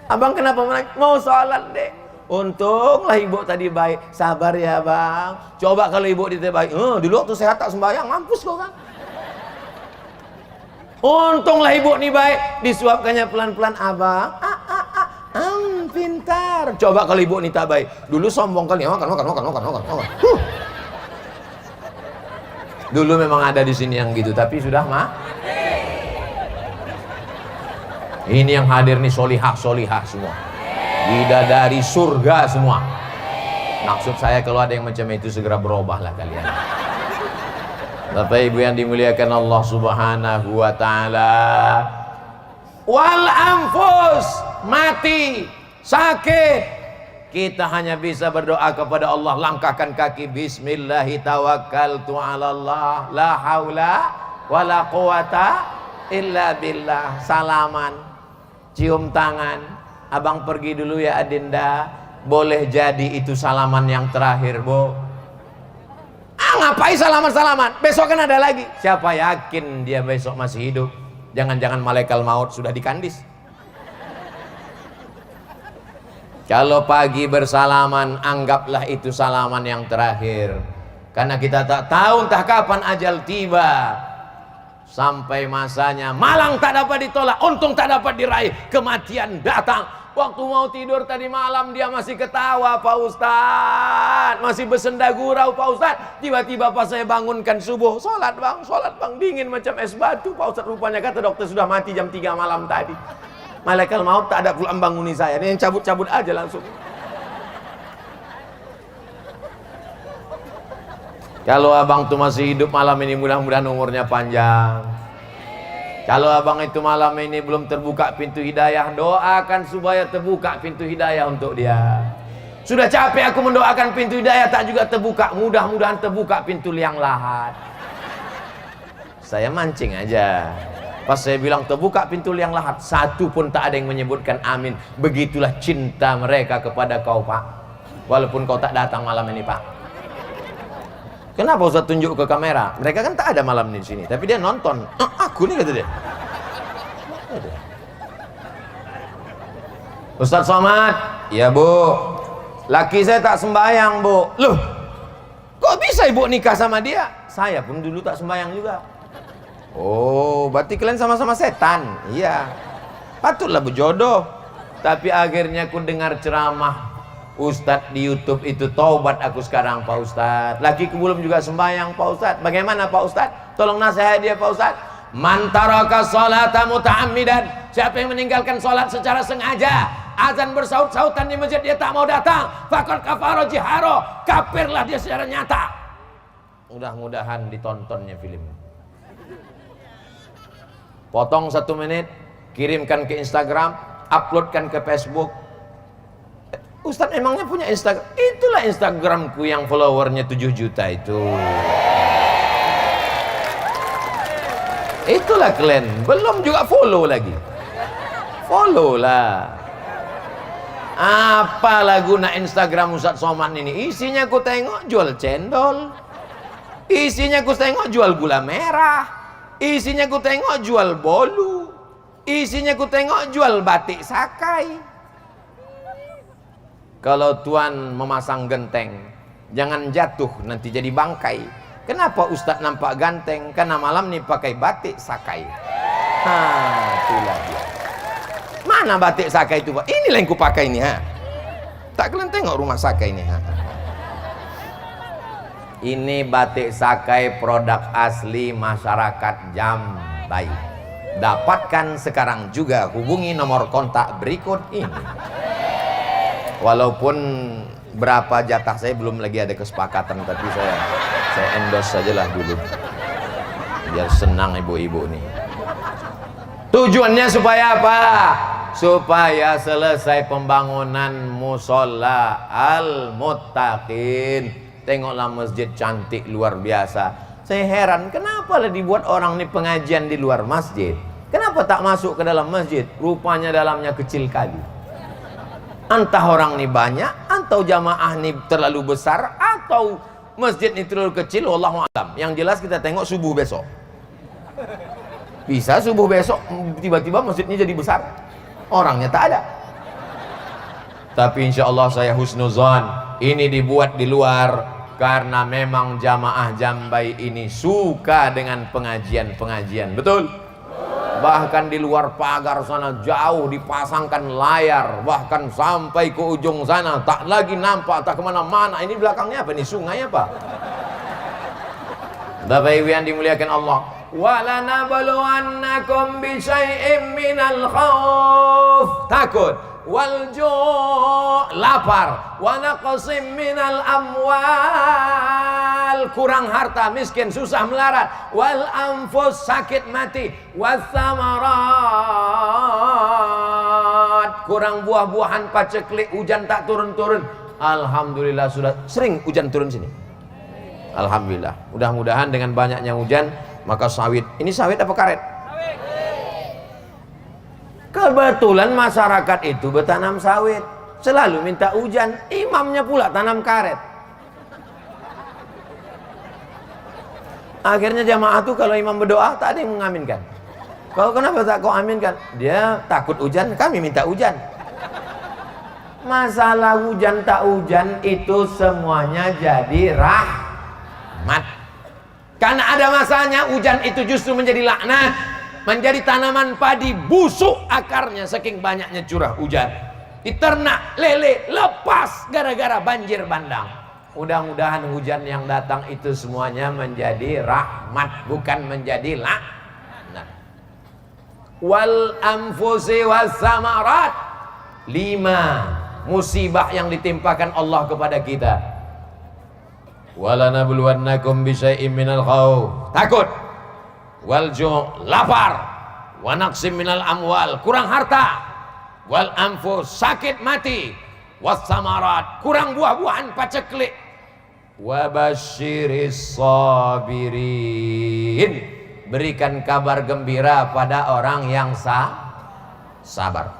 Abang kenapa menangis? Mau sholat deh. Untunglah ibu tadi baik. Sabar ya bang. Coba kalau ibu tidak baik, dulu waktu sehat tak sembahyang, mampus kau kan. Untunglah ibu nih baik, disuapkannya pelan-pelan. Abang, pintar. Coba kalau ibu nih tak baik, dulu sombong kali, makan. Dulu memang ada di sini yang gitu, tapi sudah mah. Ini yang hadir nih solihah semua, bidadari surga semua. Maksud saya kalau ada yang macam itu segera berubahlah kalian. Bapak Ibu yang dimuliakan Allah Subhanahu wa taala. Wal anfus, mati, sakit. Kita hanya bisa berdoa kepada Allah, langkahkan kaki, bismillahi tawakkaltu 'alallah, la haula wala quwata illa billah. Salaman, cium tangan. Abang pergi dulu ya Adinda. Boleh jadi itu salaman yang terakhir, Bu. Ngapain salaman-salaman? Besok kan ada lagi. Siapa yakin dia besok masih hidup? Jangan-jangan malaikat maut sudah dikandis. Kalau pagi bersalaman, anggaplah itu salaman yang terakhir. Karena kita tak tahu entah kapan ajal tiba. Sampai masanya, malang tak dapat ditolak, untung tak dapat diraih, kematian datang. Waktu mau tidur tadi malam dia masih ketawa Pak Ustadz, masih bersenda gurau Pak Ustadz. Tiba-tiba pas saya bangunkan subuh, sholat bang, dingin macam es batu Pak Ustadz. Rupanya kata dokter sudah mati jam 3 malam tadi. Malaikat maut tak ada pula membanguni saya, ini yang cabut-cabut aja langsung. Kalau abang tuh masih hidup malam ini, mudah-mudahan umurnya panjang. Kalau abang itu malam ini belum terbuka pintu hidayah, doakan supaya terbuka pintu hidayah untuk dia. Sudah capek aku mendoakan pintu hidayah tak juga terbuka, mudah-mudahan terbuka pintu liang lahat. Saya mancing aja. Pas saya bilang terbuka pintu liang lahat, satu pun tak ada yang menyebutkan amin. Begitulah cinta mereka kepada kau Pak. Walaupun kau tak datang malam ini Pak. Kenapa Ustaz tunjuk ke kamera? Mereka kan tak ada malam ini di sini, tapi dia nonton. Aku nih kata dia. Ustaz Somad, ya Bu. Laki saya tak sembahyang Bu. Loh, kok bisa ibu nikah sama dia? Saya pun dulu tak sembahyang juga. Oh, berarti kalian sama-sama setan. Iya, patutlah berjodoh. Tapi akhirnya aku dengar ceramah Ustadz di YouTube itu, taubat aku sekarang Pak Ustadz. Lakiku belum juga sembahyang Pak Ustadz. Bagaimana Pak Ustadz? Tolong nasihat dia Pak Ustadz. Man taraka sholata muta'ammidan, siapa yang meninggalkan sholat secara sengaja, azan bersaut-sautan di masjid dia tak mau datang, faqad kafara jiharo, kafirlah dia secara nyata. Mudah-mudahan ditontonnya film. Potong 1 menit, kirimkan ke Instagram, uploadkan ke Facebook. Ustadz emangnya punya Instagram? Itulah Instagramku yang followernya 7 juta itu. Itulah kalian, belum juga follow lagi. Follow lah. Apalah guna Instagram Ustadz Somad ini? Isinya ku tengok jual cendol, isinya ku tengok jual gula merah, isinya ku tengok jual bolu, isinya ku tengok jual batik sakai. Kalau Tuhan memasang genteng, jangan jatuh nanti jadi bangkai. Kenapa Ustadz nampak ganteng? Karena malam ini pakai batik sakai. Itulah dia. Mana batik Sakai itu, Pak? Inilah yang kupakai ini, Tak kalian tengok rumah Sakai ini, Ini batik Sakai produk asli masyarakat Jambai. Dapatkan sekarang juga, hubungi nomor kontak berikut ini. Walaupun berapa jatah saya belum lagi ada kesepakatan, tapi saya endorse sajalah dulu. Biar senang ibu-ibu nih. Tujuannya supaya apa? Supaya selesai pembangunan musola Al-Muttaqin. Tengoklah masjid cantik luar biasa. Saya heran, kenapa lah dibuat orang nih pengajian di luar masjid? Kenapa tak masuk ke dalam masjid? Rupanya dalamnya kecil kali. Entah orang nih banyak, atau jamaah nih terlalu besar, atau masjid ini terlalu kecil, wallahu a'lam. Yang jelas kita tengok subuh besok. Bisa subuh besok tiba-tiba masjidnya jadi besar, orangnya tak ada. Tapi insya Allah saya husnuzon, ini dibuat di luar karena memang jamaah Jambai ini suka dengan pengajian-pengajian, betul? Bahkan di luar pagar sana jauh dipasangkan layar, bahkan sampai ke ujung sana tak lagi nampak, tak kemana-mana. Ini belakangnya apa? Ini sungai apa? Bapak Ibu yang dimuliakan Allah, walanabluwannakum bisyai'im minal khauf, takut, wal ju', lapar, wa naqsim minal amwal, kurang harta, miskin, susah melarat, wal anfus, sakit mati, was samarat, kurang buah-buahan, paceklik, hujan tak turun-turun. Alhamdulillah sudah sering hujan turun sini. Alhamdulillah. Mudah-mudahan dengan banyaknya hujan maka sawit. Ini sawit apa karet? Sawit. Kebetulan masyarakat itu bertanam sawit, selalu minta hujan. Imamnya pula tanam karet. Akhirnya jamaah tuh kalau imam berdoa tak ada yang mengaminkan. Kalau kenapa tak kau aminkan? Dia takut hujan, kami minta hujan. Masalah hujan tak hujan itu semuanya jadi rahmat. Karena ada masanya hujan itu justru menjadi laknat, menjadi tanaman padi busuk akarnya saking banyaknya curah hujan. Diternak lele lepas gara-gara banjir bandang. Mudah-mudahan hujan yang datang itu semuanya menjadi rahmat, bukan menjadi laknat. Wal anfusi was samarat, 5 musibah yang ditimpakan Allah kepada kita. Walanabluwannakum bisyai'im minal khauf, takut, wal ju', lapar, wa naqsim minal amwal, kurang harta, wal anfus, sakit mati, was samarat, kurang buah-buahan, paceklik, wa basyiris sabirin, berikan kabar gembira pada orang yang sabar.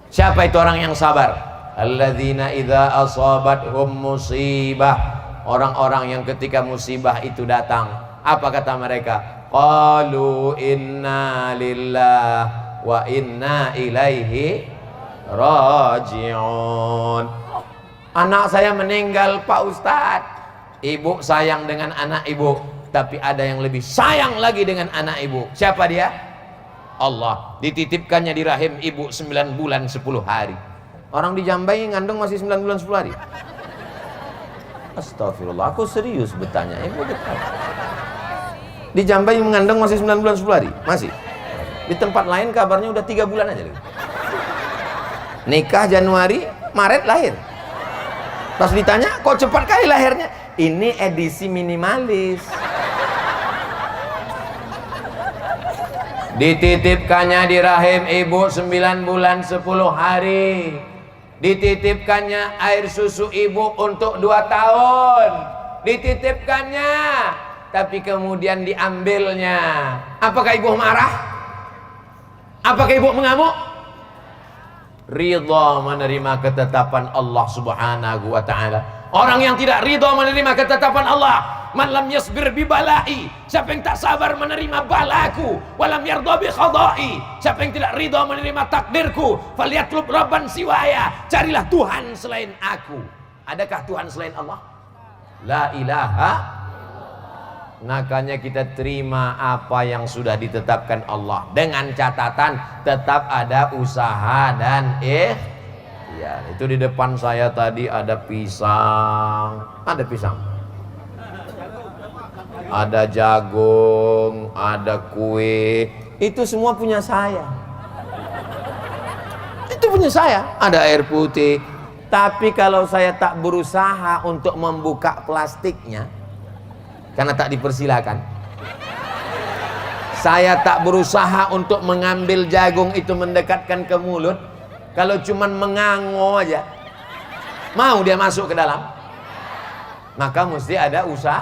Siapa itu orang yang sabar? Alladzina idza asabathum musibah, orang-orang yang ketika musibah itu datang, apa kata mereka? Qalu inna lillah wa inna ilaihi raji'un. Anak saya meninggal Pak Ustadz. Ibu sayang dengan anak ibu, tapi ada yang lebih sayang lagi dengan anak ibu. Siapa dia? Allah. Dititipkannya di rahim ibu 9 bulan 10 hari. Orang di Jambai ngandung masih 9 bulan 10 hari. Astagfirullah, aku serius bertanya. Di Jambai mengandung masih 9 bulan 10 hari? Masih. Di tempat lain kabarnya udah 3 bulan aja. Nikah Januari, Maret lahir. Pas ditanya, kok cepat kali lahirnya? Ini edisi minimalis. Dititipkannya di rahim ibu 9 bulan 10 hari. Dititipkannya air susu ibu untuk 2 tahun. Dititipkannya, tapi kemudian diambilnya. Apakah ibu marah? Apakah ibu mengamuk? Ridha menerima ketetapan Allah Subhanahu wa ta'ala. Orang yang tidak ridha menerima ketetapan Allah, man lam yasbir bi balai, siapa yang tak sabar menerima balaku, walam yardha bi qadai, siapa yang tidak ridha menerima takdirku, falyatlub rabban siwaya, carilah Tuhan selain aku. Adakah Tuhan selain Allah? La ilaha. Makanya kita terima apa yang sudah ditetapkan Allah, dengan catatan tetap ada usaha dan ya, itu di depan saya tadi ada pisang, ada jagung, ada kue, itu semua punya saya. Itu punya saya. Ada air putih. Tapi kalau saya tak berusaha untuk membuka plastiknya, karena tak dipersilakan, saya tak berusaha untuk mengambil jagung itu mendekatkan ke mulut, kalau cuman mengango aja mau dia masuk ke dalam, maka mesti ada usaha.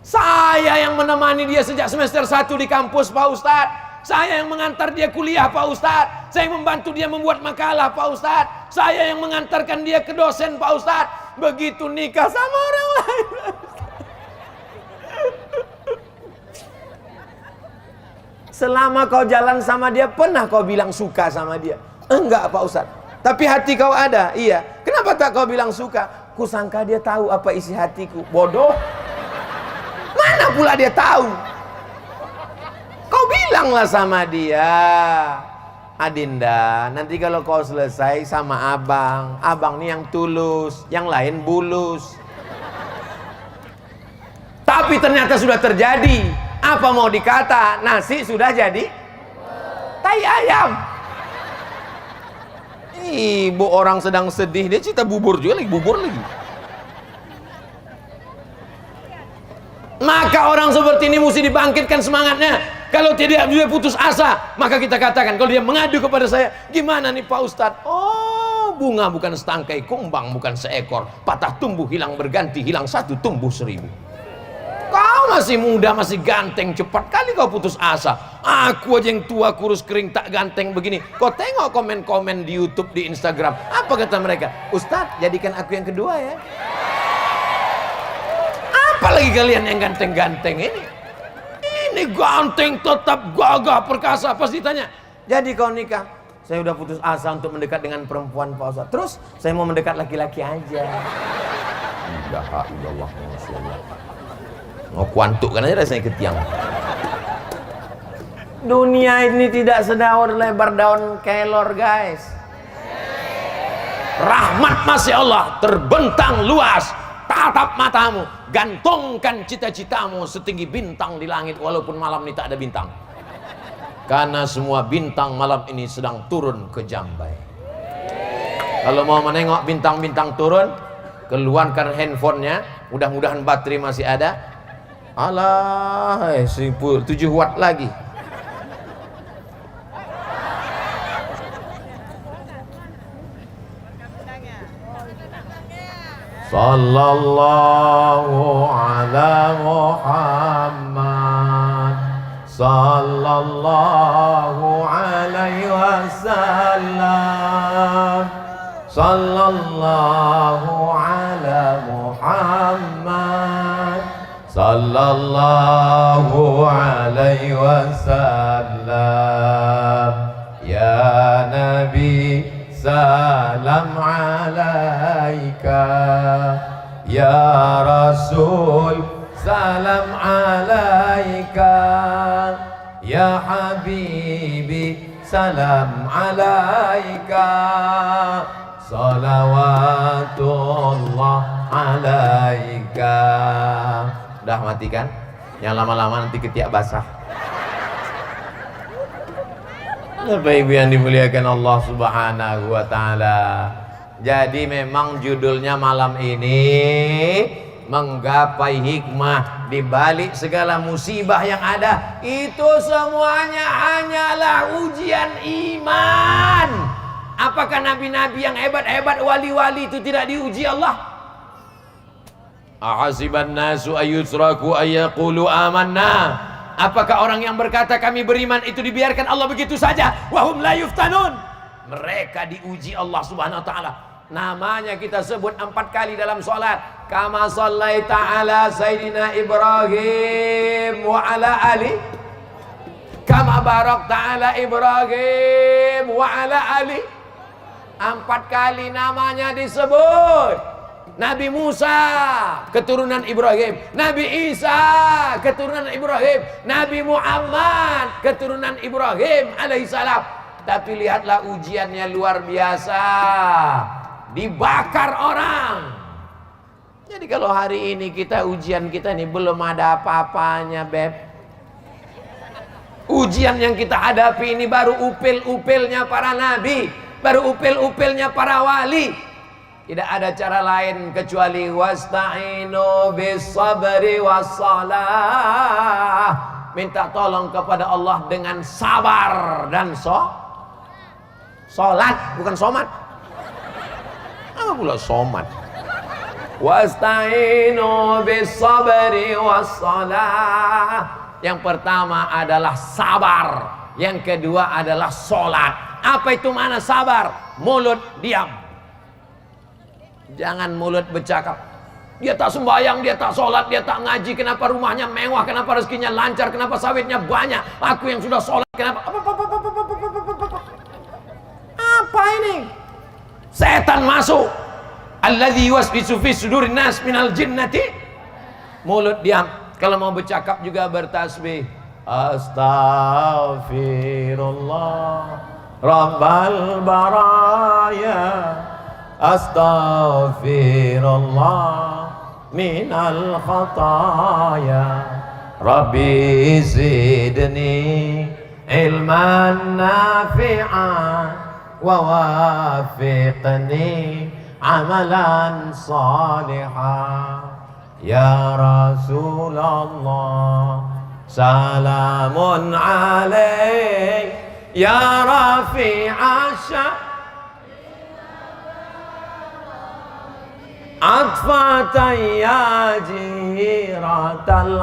Saya yang menemani dia sejak semester 1 di kampus, Pak Ustadz. Saya yang mengantar dia kuliah, Pak Ustadz. Saya yang membantu dia membuat makalah, Pak Ustadz. Saya yang mengantarkan dia ke dosen, Pak Ustadz. Begitu nikah sama orang lain, selama kau jalan sama dia, pernah kau bilang suka sama dia? Enggak, Pak Ustadz. Tapi hati kau ada. Iya. Kenapa tak kau bilang suka? Kusangka dia tahu apa isi hatiku. Bodoh. Mana pula dia tahu? Kau bilanglah sama dia, Adinda, nanti kalau kau selesai sama abang, abang nih yang tulus, yang lain bulus. Tapi ternyata sudah terjadi. Apa mau dikata? Nasi sudah jadi tai ayam. Ibu orang sedang sedih, dia cerita bubur juga lagi, bubur lagi. Maka orang seperti ini mesti dibangkitkan semangatnya. Kalau tidak dia putus asa, maka kita katakan, kalau dia mengadu kepada saya, gimana nih Pak Ustadz? Oh, bunga bukan setangkai, kumbang bukan seekor, patah tumbuh hilang berganti, hilang satu tumbuh 1000. Kau masih muda, masih ganteng, cepat kali kau putus asa. Aku aja yang tua, kurus, kering, tak ganteng begini. Kau tengok komen-komen di YouTube, di Instagram, apa kata mereka? Ustadz, jadikan aku yang kedua ya. Apalagi kalian yang ganteng-ganteng ini. Ini ganteng, tetap gagah, perkasa. Pas ditanya, jadi kau nikah? Saya udah putus asa untuk mendekat dengan perempuan, Pak Ustadz. Terus saya mau mendekat laki-laki aja. La ilaha illallah, masyaallah. Mau kuantukkan aja rasanya ke tiang. Dunia ini tidak sedaur lebar daun kelor, guys. Rahmat masih Allah terbentang luas. Tatap matamu, gantungkan cita-citamu setinggi bintang di langit, walaupun malam ini tak ada bintang. Karena semua bintang malam ini sedang turun ke Jambai. Kalau mau menengok bintang-bintang turun, keluarkan handphonenya, mudah-mudahan baterai masih ada. Alah, 7 watt lagi. Sallallahu ala Muhammad, sallallahu alaihi wasallam, sallallahu ala Muhammad, sallallahu alaihi wasallam. Ya Nabi, salam alaika, ya Rasul, salam alaika, ya Habibi, salam alaika, salawatullah alaika. Udah matikan? Yang lama-lama nanti ketiak basah. Bapak Ibu yang dimuliakan Allah Subhanahu wa taala. Jadi memang judulnya malam ini menggapai hikmah di balik segala musibah yang ada. Itu semuanya hanyalah ujian iman. Apakah nabi-nabi yang hebat-hebat, wali-wali itu tidak diuji Allah? Ahasiban nasu ayyusraku ayyaqulu amanna. Apakah orang yang berkata kami beriman itu dibiarkan Allah begitu saja? Wahum la yuftanun. Mereka diuji Allah Subhanahu wa taala. Namanya kita sebut 4 kali dalam salat. Kama shallaita ala sayyidina Ibrahim wa ala ali. Kama barakta ala Ibrahim wa ala ali. 4 kali namanya disebut. Nabi Musa keturunan Ibrahim, Nabi Isa keturunan Ibrahim, Nabi Muhammad keturunan Ibrahim alaihissalam. Tapi lihatlah ujiannya luar biasa, dibakar orang. Jadi kalau hari ini ujian kita ini belum ada apa-apanya, Beb. Ujian yang kita hadapi ini baru upil-upilnya para nabi, baru upil-upilnya para wali. Tidak ada cara lain kecuali wasta'inu bis-sabri was-salah. Minta tolong kepada Allah dengan sabar dan solat, bukan somat. Apa pula somat? Wasta'inu bis-sabri was-salah. Yang pertama adalah sabar, yang kedua adalah solat. Apa itu mana sabar? Mulut diam. Jangan mulut bercakap. Dia tak sembahyang, dia tak sholat, dia tak ngaji. Kenapa rumahnya mewah? Kenapa rezekinya lancar? Kenapa sawitnya banyak? Aku yang sudah sholat, kenapa? Apa ini? Setan masuk. Alladzi yuwaswisu fi sudurin nas minal jinnati. Mulut diam. Kalau mau bercakap juga bertasbih. Astaghfirullah Rabbal baraya. Astaghfirullah minal khataya. Rabbi zidni ilman nafi'an wa wafiqni amalan salihan. Ya Rasulullah salamun alaik ya rafi'asya atfatan ya jiratal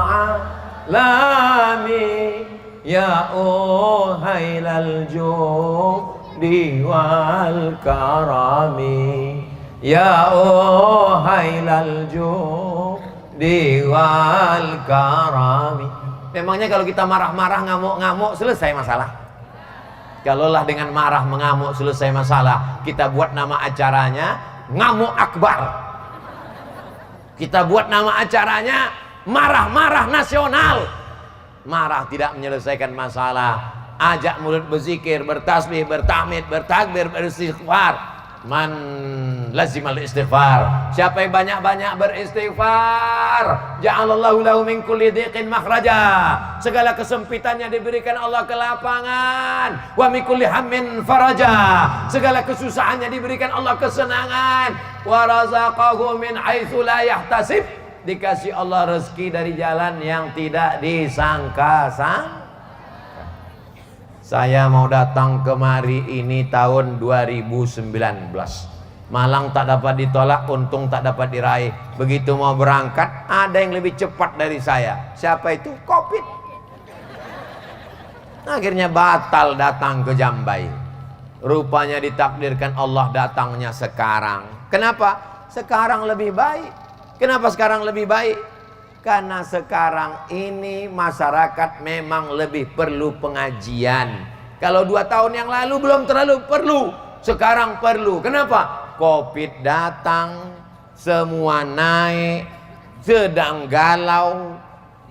alami ya uhailal judi wal karami ya uhailal judi wal karami. Memangnya kalau kita marah-marah, ngamuk-ngamuk, selesai masalah? Kalaulah dengan marah mengamuk selesai masalah, kita buat nama acaranya ngamuk akbar. Kita buat nama acaranya marah-marah nasional. Marah tidak menyelesaikan masalah. Ajak mulut berzikir, bertasbih, bertahmid, bertakbir, beristighfar. Man lazimal istighfar. Siapa yang banyak-banyak beristighfar, ja'alallahu lahu min kulli dhiqin makhraja. Segala kesempitannya diberikan Allah kelapangan. Wa min kulli hammin faraja. Segala kesusahannya diberikan Allah kesenangan. Wa razaqahu min haitsu la yahtasib. Dikasih Allah rezeki dari jalan yang tidak disangka-sangka. Saya mau datang kemari ini tahun 2019. Malang tak dapat ditolak, untung tak dapat diraih. Begitu mau berangkat, ada yang lebih cepat dari saya. Siapa itu? Covid. Akhirnya batal datang ke Jambai. Rupanya ditakdirkan Allah datangnya sekarang. Kenapa? Sekarang lebih baik. Kenapa sekarang lebih baik? Karena sekarang ini masyarakat memang lebih perlu pengajian. Kalau 2 tahun yang lalu belum terlalu perlu, sekarang perlu. Kenapa? Covid datang, semua naik, sedang galau,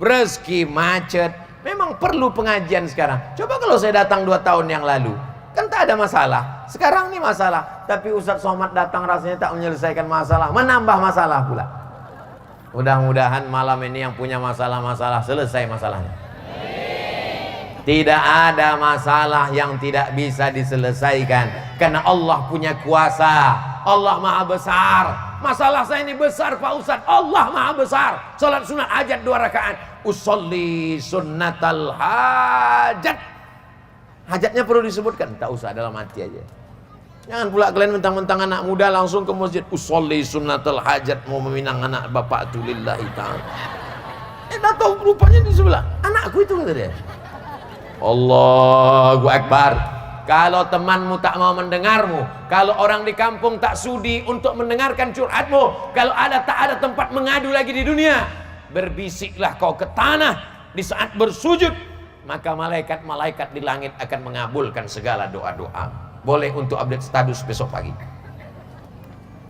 rezeki macet. Memang perlu pengajian sekarang. Coba kalau saya datang 2 tahun yang lalu, kan tak ada masalah. Sekarang ini masalah. Tapi Ustadz Somad datang rasanya tak menyelesaikan masalah, menambah masalah pula. Mudah-mudahan malam ini yang punya masalah-masalah selesai masalahnya. Tidak ada masalah yang tidak bisa diselesaikan, karena Allah punya kuasa. Allah maha besar. Masalah saya ini besar Pak Ustadz. Allah maha besar. Salat sunat hajat 2 rakaat. Usolli sunnatal hajat. Hajatnya perlu disebutkan? Tak usah, dalam hati aja. Jangan pula kalian mentang-mentang anak muda langsung ke masjid. Usolli sunnatul hajat, mau meminang anak bapak itu lillahi ta'ala. Tak tahu rupanya di sebelah anakku itu, kata dia. Allahu Akbar. Kalau temanmu tak mau mendengarmu, kalau orang di kampung tak sudi untuk mendengarkan curhatmu, kalau tak ada tempat mengadu lagi di dunia, berbisiklah kau ke tanah di saat bersujud, maka malaikat-malaikat di langit akan mengabulkan segala doa-doa. Boleh untuk update status besok pagi.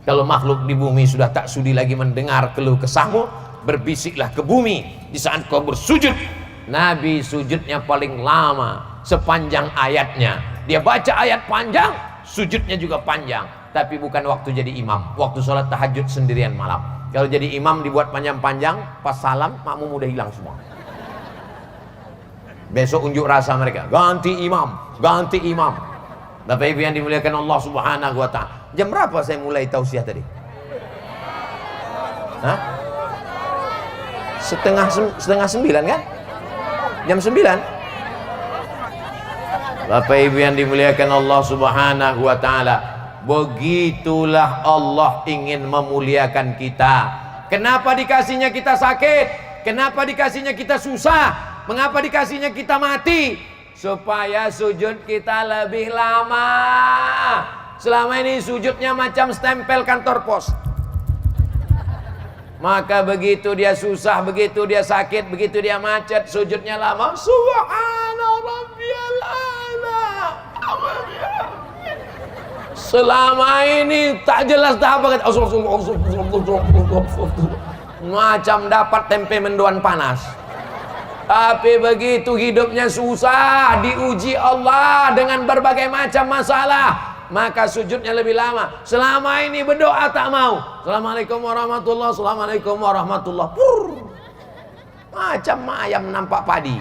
Kalau makhluk di bumi sudah tak sudi lagi mendengar keluh kesahmu, berbisiklah ke bumi di saat kau bersujud. Nabi sujudnya paling lama sepanjang ayatnya. Dia baca ayat panjang, sujudnya juga panjang. Tapi bukan waktu jadi imam, waktu sholat tahajud sendirian malam. Kalau jadi imam dibuat panjang-panjang, pas salam makmum udah hilang semua. Besok unjuk rasa mereka, ganti imam, ganti imam. Bapak Ibu yang dimuliakan Allah Subhanahu wa ta'ala. Jam berapa saya mulai tausiah tadi? Hah? Setengah 9 kan? Jam 9. Bapak Ibu yang dimuliakan Allah Subhanahu wa ta'ala, begitulah Allah ingin memuliakan kita. Kenapa dikasihnya kita sakit? Kenapa dikasihnya kita susah? Mengapa dikasihnya kita mati? Supaya sujud kita lebih lama. Selama ini sujudnya macam stempel kantor pos. Maka begitu dia susah, begitu dia sakit, begitu dia macet, sujudnya lama. Subhana rabbiyal a'la. Selama ini tak jelas dah apa kata. Macam dapat tempe mendoan panas. Tapi begitu hidupnya susah, diuji Allah dengan berbagai macam masalah, maka sujudnya lebih lama. Selama ini berdoa tak mau. Assalamualaikum warahmatullah, assalamualaikum warahmatullah. Pur. Macam ayam nampak padi.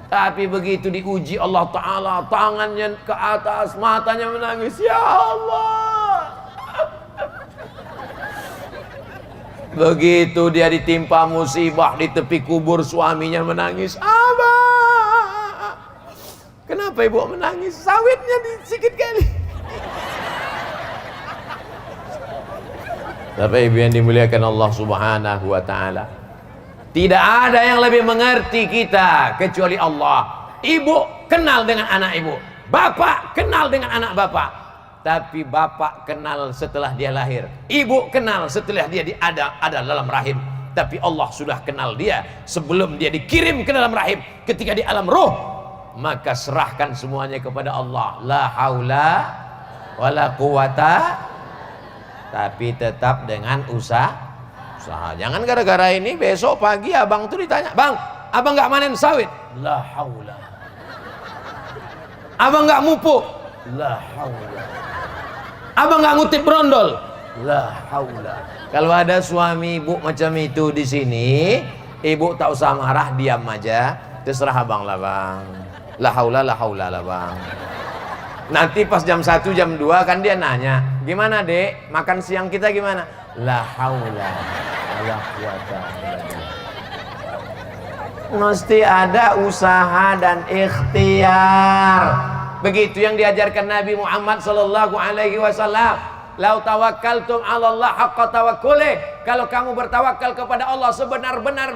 Tapi begitu diuji Allah Ta'ala, tangannya ke atas, matanya menangis. Ya Allah. Begitu dia ditimpa musibah di tepi kubur, suaminya menangis. Abah, kenapa ibu menangis? Sawitnya sedikit kali. Bapak Ibu yang dimuliakan Allah Subhanahu wa ta'ala, tidak ada yang lebih mengerti kita kecuali Allah. Ibu kenal dengan anak ibu, bapak kenal dengan anak bapak. Tapi bapak kenal setelah dia lahir, ibu kenal setelah dia ada dalam rahim. Tapi Allah sudah kenal dia sebelum dia dikirim ke dalam rahim. Ketika di alam roh, maka serahkan semuanya kepada Allah. La haula wala quwata. Tapi tetap dengan usaha. Jangan gara-gara ini besok pagi abang tuh ditanya, bang, abang nggak manen sawit? La haula. Abang nggak mupuk? La haula. Abang nggak ngutip brondol? La haula. Kalau ada suami ibu macam itu di sini, ibu tak usah marah, diam aja. Terserah abang lah bang. La haula lah bang. Nanti pas jam 1 jam 2 kan dia nanya, gimana dek, makan siang kita gimana? La haula wala quwata. Mesti ada usaha dan ikhtiar. Begitu yang diajarkan Nabi Muhammad sallallahu alaihi wasallam. Lau tawakkaltum 'ala Allah haqqa tawakkuli. Kalau kamu bertawakal kepada Allah sebenar-benar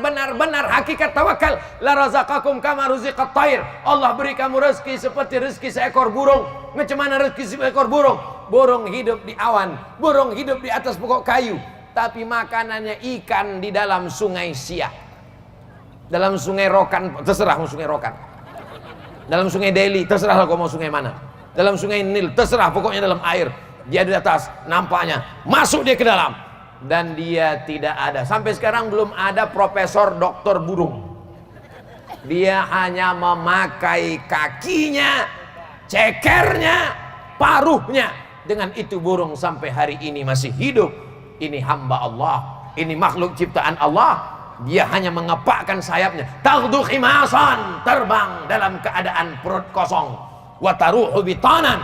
hakikat tawakal, la razaqakum kama ruziqat thair. Allah beri kamu rezeki seperti rezeki seekor burung. Macam mana rezeki seekor burung? Burung hidup di awan, burung hidup di atas pokok kayu, tapi makanannya ikan di dalam sungai Siak. Dalam sungai Rokan, terserah mau sungai Rokan. Dalam sungai Delhi, terserah kau mau sungai mana. Dalam sungai Nil, terserah, pokoknya dalam air. Dia di atas, nampaknya masuk dia ke dalam, dan dia tidak ada. Sampai sekarang belum ada profesor doktor burung. Dia hanya memakai kakinya, cekernya, paruhnya. Dengan itu burung sampai hari ini masih hidup. Ini hamba Allah, ini makhluk ciptaan Allah. Dia hanya mengepakkan sayapnya, taghdu khimasan, terbang dalam keadaan perut kosong, wa taruhu bitanan,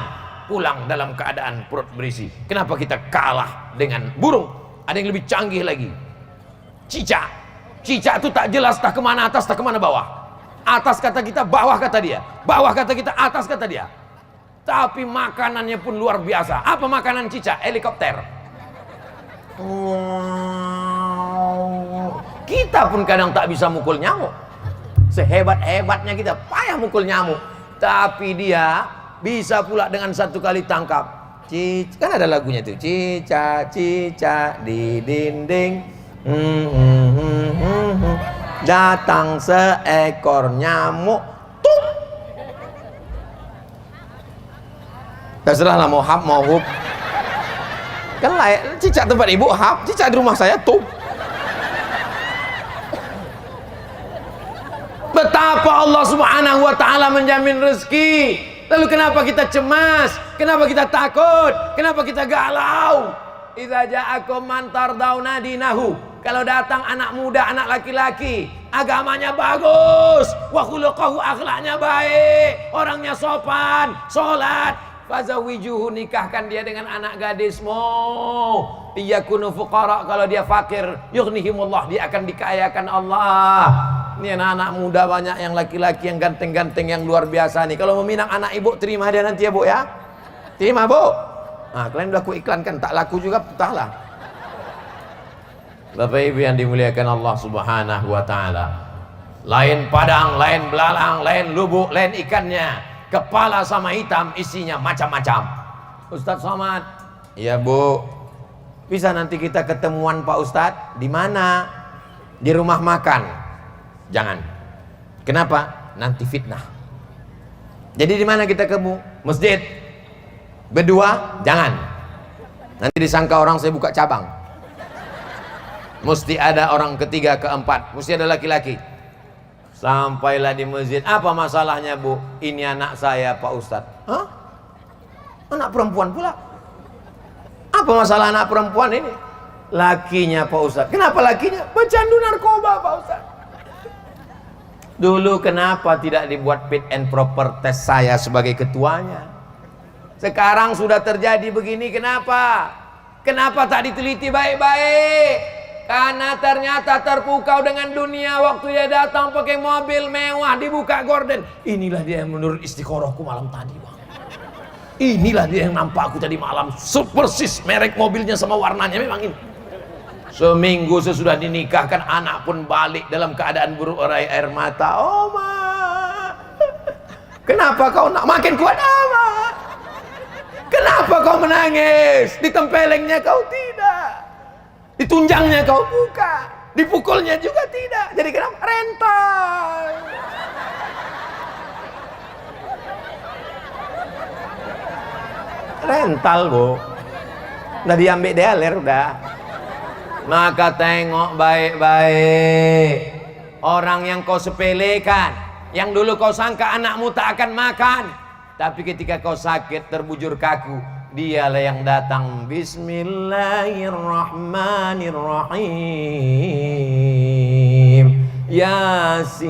pulang dalam keadaan perut berisi. Kenapa kita kalah dengan burung? Ada yang lebih canggih lagi, cicak. Cicak itu tak jelas tak kemana atas tak kemana bawah. Atas kata kita, bawah kata dia. Bawah kata kita, atas kata dia. Tapi makanannya pun luar biasa. Apa makanan cicak? Helikopter. Kita pun kadang tak bisa mukul nyamuk. Sehebat-hebatnya kita payah mukul nyamuk, tapi dia bisa pula dengan satu kali tangkap. Kan ada lagunya tuh, cicak di dinding, datang seekor nyamuk, tuh. Terserahlah mau hap mau hup. Kan layak, cicak tempat ibu hap, cicak di rumah saya tuh. Betapa Allah Subhanahu wa taala menjamin rezeki. Lalu kenapa kita cemas? Kenapa kita takut? Kenapa kita galau? Idza ja'akum man tardawna dinahu. Kalau datang anak muda, anak laki-laki, agamanya bagus, wa khuluquhu, akhlaknya baik, orangnya sopan, salat, fazawijuhu, nikahkan dia dengan anak gadismu. Iyakunu fuqara, kalau dia fakir, yughnihimullah, dia akan dikayakan Allah. Ini anak-anak muda banyak yang laki-laki yang ganteng-ganteng yang luar biasa nih. Kalau meminang anak ibu, terima dia nanti ya bu ya. Terima bu. Nah, kalian udah aku iklankan, tak laku juga entahlah. Bapak ibu yang dimuliakan Allah Subhanahu wa taala. Lain padang, lain belalang, lain lubuk, lain ikannya. Kepala sama hitam, isinya macam-macam. Ustadz Somad. Iya bu. Bisa nanti kita ketemuan Pak Ustadz di mana? Di rumah makan. Jangan. Kenapa? Nanti fitnah. Jadi di mana kita ketemu? Masjid. Berdua? Jangan. Nanti disangka orang saya buka cabang. Mesti ada orang ketiga, keempat. Mesti ada laki-laki. Sampailah di masjid. Apa masalahnya bu? Ini anak saya Pak Ustadz. Hah? Anak perempuan pula? Apa masalah anak perempuan ini? Lakinya Pak Ustadz. Kenapa lakinya? Pecandu narkoba Pak Ustadz. Dulu kenapa tidak dibuat fit and proper test saya sebagai ketuanya? Sekarang sudah terjadi begini, kenapa? Kenapa tak diteliti baik-baik? Karena ternyata terpukau dengan dunia. Waktu dia datang pakai mobil mewah, dibuka gorden. Inilah dia yang menurut istiqorohku malam tadi bang. Inilah dia yang nampak aku tadi malam. Persis merek mobilnya sama warnanya memang ini. Seminggu sesudah dinikahkan, anak pun balik dalam keadaan berurai air mata. Oma, kenapa kau nak makin kuat ama? Kenapa kau menangis? Ditempelengnya kau tidak, ditunjangnya kau buka, dipukulnya juga tidak. Jadi kenapa? Rental. Rental bu, udah diambil dealer udah. Maka tengok baik-baik orang yang kau sepelekan, yang dulu kau sangka anakmu tak akan makan, tapi ketika kau sakit terbujur kaku, dialah yang datang. Bismillahirrahmanirrahim. Yasin.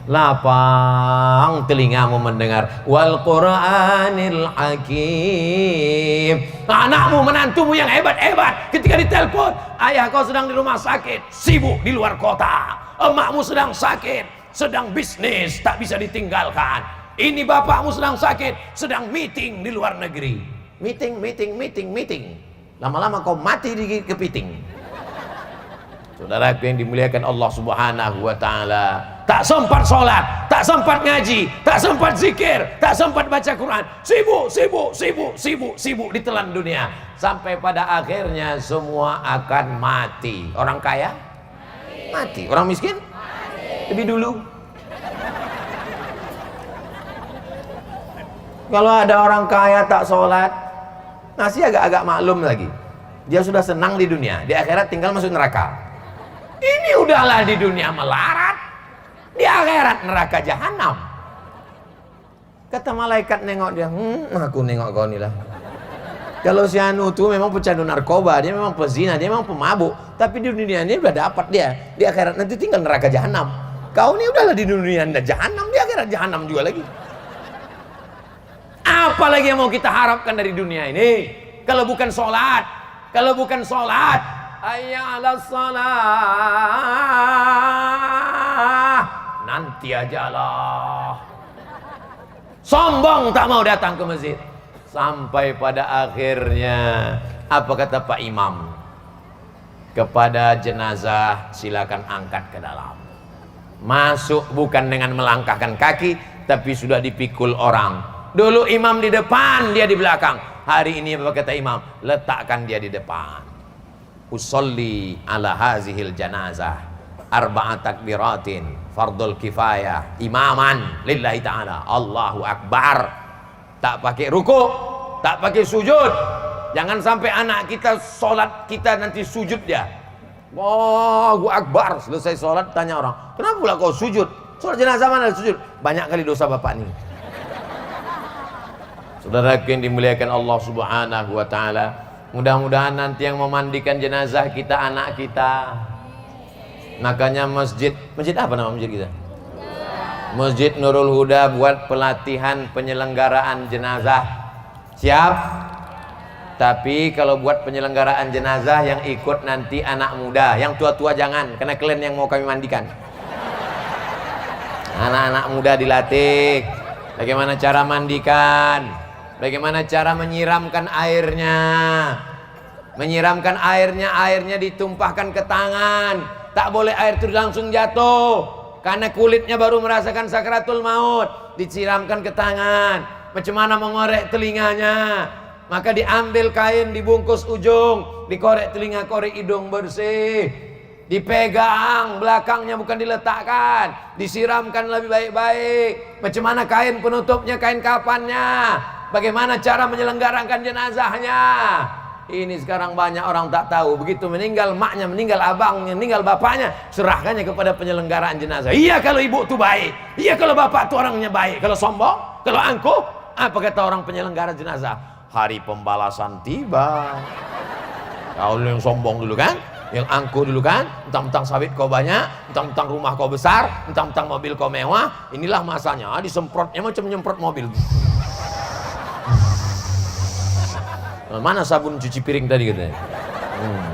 Lapang telingamu mendengar. Wal Qur'anil Hakim. Anakmu, menantumu yang hebat-hebat ketika ditelepon, ayah kau sedang di rumah sakit, sibuk di luar kota. Emakmu sedang sakit, sedang bisnis, tak bisa ditinggalkan. Ini bapakmu sedang sakit, sedang meeting di luar negeri. Meeting. Lama-lama kau mati di kepiting. Saudaraku yang dimuliakan Allah Subhanahu wa taala, tak sempat sholat, tak sempat ngaji, tak sempat zikir, tak sempat baca Quran. Sibuk ditelan dunia. Sampai pada akhirnya semua akan mati. Orang kaya mati, orang miskin lebih dulu. Kalau ada orang kaya tak sholat, masih agak-agak maklum lagi. Dia sudah senang di dunia, di akhirat tinggal masuk neraka. Ini udahlah di dunia melarat, di akhirat neraka jahanam. Kata malaikat nengok dia, aku nengok kau nih lah. Kalau si anu tuh memang pecandu narkoba, dia memang pezina, dia memang pemabuk, tapi di dunia ini udah dapat dia, di akhirat nanti tinggal neraka jahanam. Kau ini udahlah di dunia anda jahanam, di akhirat jahanam juga lagi. Apalagi yang mau kita harapkan dari dunia ini? Kalau bukan sholat, hayya 'alas shalah, nanti aja lah. Sombong tak mau datang ke masjid. Sampai pada akhirnya apa kata Pak Imam? Kepada jenazah silakan angkat ke dalam. Masuk bukan dengan melangkahkan kaki, tapi sudah dipikul orang. Dulu imam di depan, dia di belakang. Hari ini apa kata imam? Letakkan dia di depan. Usolli ala hazihil janazah arba'at takbiratin fardul kifayah imaman lillahi ta'ala. Allahu akbar. Tak pakai ruku, tak pakai sujud. Jangan sampai anak kita sholat kita nanti sujud dia. Allahu Akbar, selesai sholat tanya orang, kenapa pula kau sujud? Sholat jenazah mana sujud? Banyak kali dosa bapak nih. Saudara yang dimuliakan Allah Subhanahu wa taala, mudah-mudahan nanti yang memandikan jenazah kita anak kita. Makanya masjid apa nama masjid kita? Masjid Nurul Huda buat pelatihan penyelenggaraan jenazah. Siap? Tapi kalau buat penyelenggaraan jenazah yang ikut nanti anak muda, yang tua-tua jangan, karena kalian yang mau kami mandikan. Anak-anak muda dilatih bagaimana cara mandikan, bagaimana cara menyiramkan airnya. Menyiramkan airnya ditumpahkan ke tangan. Tak boleh air itu langsung jatuh, karena kulitnya baru merasakan sakaratul maut. Disiramkan ke tangan. Macam mana mengorek telinganya? Maka diambil kain, dibungkus ujung, dikorek telinga, korek hidung bersih, dipegang belakangnya, bukan diletakkan, disiramkan lebih baik-baik. Macam mana kain penutupnya, kain kafannya, bagaimana cara menyelenggarakan jenazahnya. Ini sekarang banyak orang tak tahu. Begitu meninggal maknya, meninggal abangnya, meninggal bapaknya, serahkannya kepada penyelenggaraan jenazah. Iya kalau ibu tu baik, iya kalau bapak tu orangnya baik. Kalau sombong, kalau angkuh, apa kata orang penyelenggara jenazah? Hari pembalasan tiba. Kau yang sombong dulu kan, yang angkuh dulu kan, mentang-mentang sawit kau banyak, mentang-mentang rumah kau besar, mentang-mentang mobil kau mewah. Inilah masanya, disemprotnya macam menyemprot mobil. Mana sabun cuci piring tadi katanya?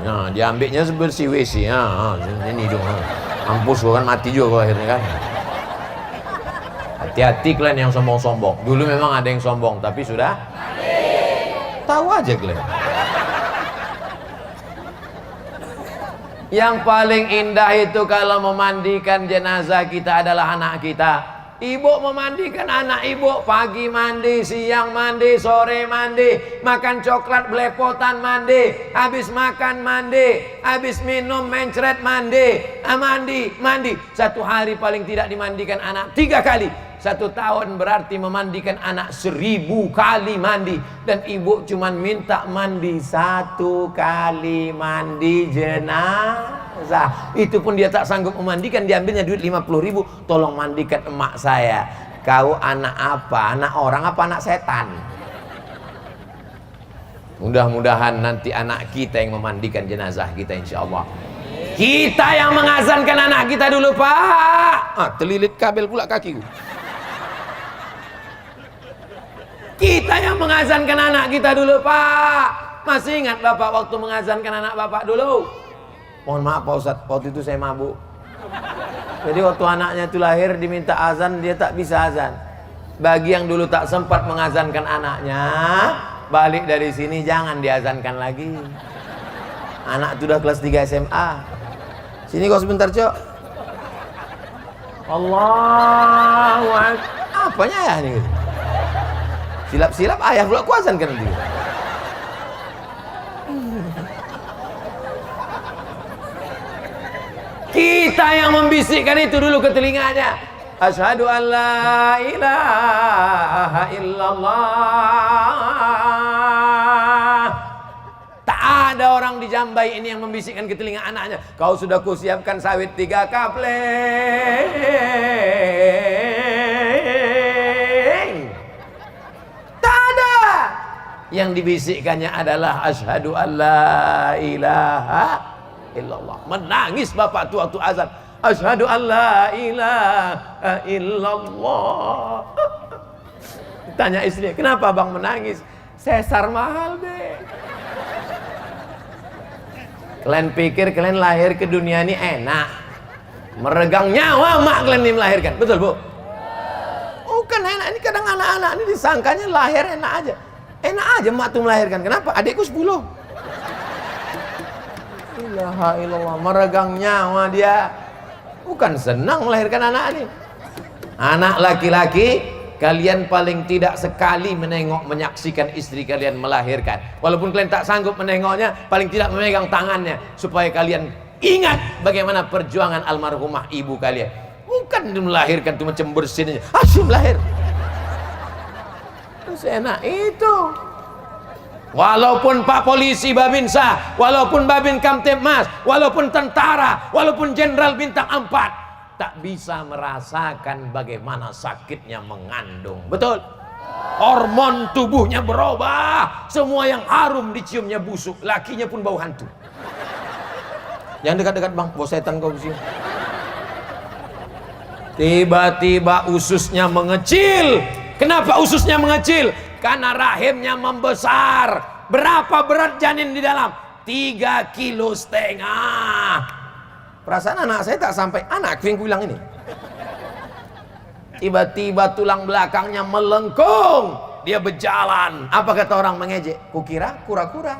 Nah, diambilnya sebersih WC. Ini dong. Mampus gua kan, mati juga gua akhirnya kan. Hati-hati kalian yang sombong-sombong. Dulu memang ada yang sombong, tapi sudah tahu aja kalian. Yang paling indah itu kalau memandikan jenazah kita adalah anak kita. Ibu memandikan anak ibu, pagi mandi, siang mandi, sore mandi, makan coklat belepotan mandi, habis makan mandi, habis minum mencret mandi, mandi. Satu hari paling tidak dimandikan anak 3 kali. 1 tahun berarti memandikan anak 1000 kali mandi. Dan ibu cuman minta mandi 1 kali mandi jenazah. Itu pun dia tak sanggup memandikan, diambilnya duit 50.000. Tolong mandikan emak saya. Kau anak apa? Anak orang apa anak setan? Mudah-mudahan nanti anak kita yang memandikan jenazah kita, insya Allah. Kita yang mengazankan anak kita dulu, Pak. Terlilit kabel pula kakiku. Kita yang mengazankan anak kita dulu, Pak. Masih ingat Bapak waktu mengazankan anak Bapak dulu? Mohon maaf Pak Ustadz, waktu itu saya mabuk. Jadi waktu anaknya itu lahir diminta azan, dia tak bisa azan. Bagi yang dulu tak sempat mengazankan anaknya, balik dari sini jangan diazankan lagi. Anak itu udah kelas 3 SMA. Sini kau sebentar, Cok. Allahu Akbar. Apanya ya ini? Silap-silap ayah pula kuasan kan dia. Kita yang membisikkan itu dulu ke telinganya. Asyhadu an la ilaha illallah. Tak ada orang di Jambai ini yang membisikkan ke telinga anaknya, kau sudah kusiapkan sawit 3 kapling. Tak ada. Yang dibisikkannya adalah asyhadu an la ilaha illallah. Menangis bapak tu waktu azan, asyhadu an la ilaha illallah. Tanya istri, kenapa bang menangis? Sesar mahal deh. Kalian pikir kalian lahir ke dunia ini enak, meregang nyawa mak kalian ini melahirkan, betul bu? Bukan enak. Ini kadang anak-anak ini disangkanya lahir enak aja. Enak aja mak tuh melahirkan. Kenapa? Adikku 10. Ilaha illallah, meregang nyawa dia. Bukan senang melahirkan anak ini. Anak laki-laki, kalian paling tidak sekali menyaksikan istri kalian melahirkan. Walaupun kalian tak sanggup menengoknya, paling tidak memegang tangannya, supaya kalian ingat bagaimana perjuangan almarhumah ibu kalian. Bukan melahirkan itu macam bersin aja, asyik melahir. Seenak itu. Walaupun Pak Polisi Babinsa, walaupun Babin Kamtibmas, walaupun tentara, walaupun Jenderal Bintang 4, tak bisa merasakan bagaimana sakitnya mengandung. Betul? Hormon tubuhnya berubah. Semua yang harum diciumnya busuk, lakinya pun bau hantu. Yang dekat-dekat bang, bau setan kau sini. Tiba-tiba ususnya mengecil. Kenapa ususnya mengecil? Karena rahimnya membesar. Berapa berat janin di dalam? 3,5 kilo. Perasaan anak saya tak sampai anakku yang bilang ini. Tiba-tiba tulang belakangnya melengkung. Dia berjalan. Apa kata orang mengejek? Kukira kura-kura.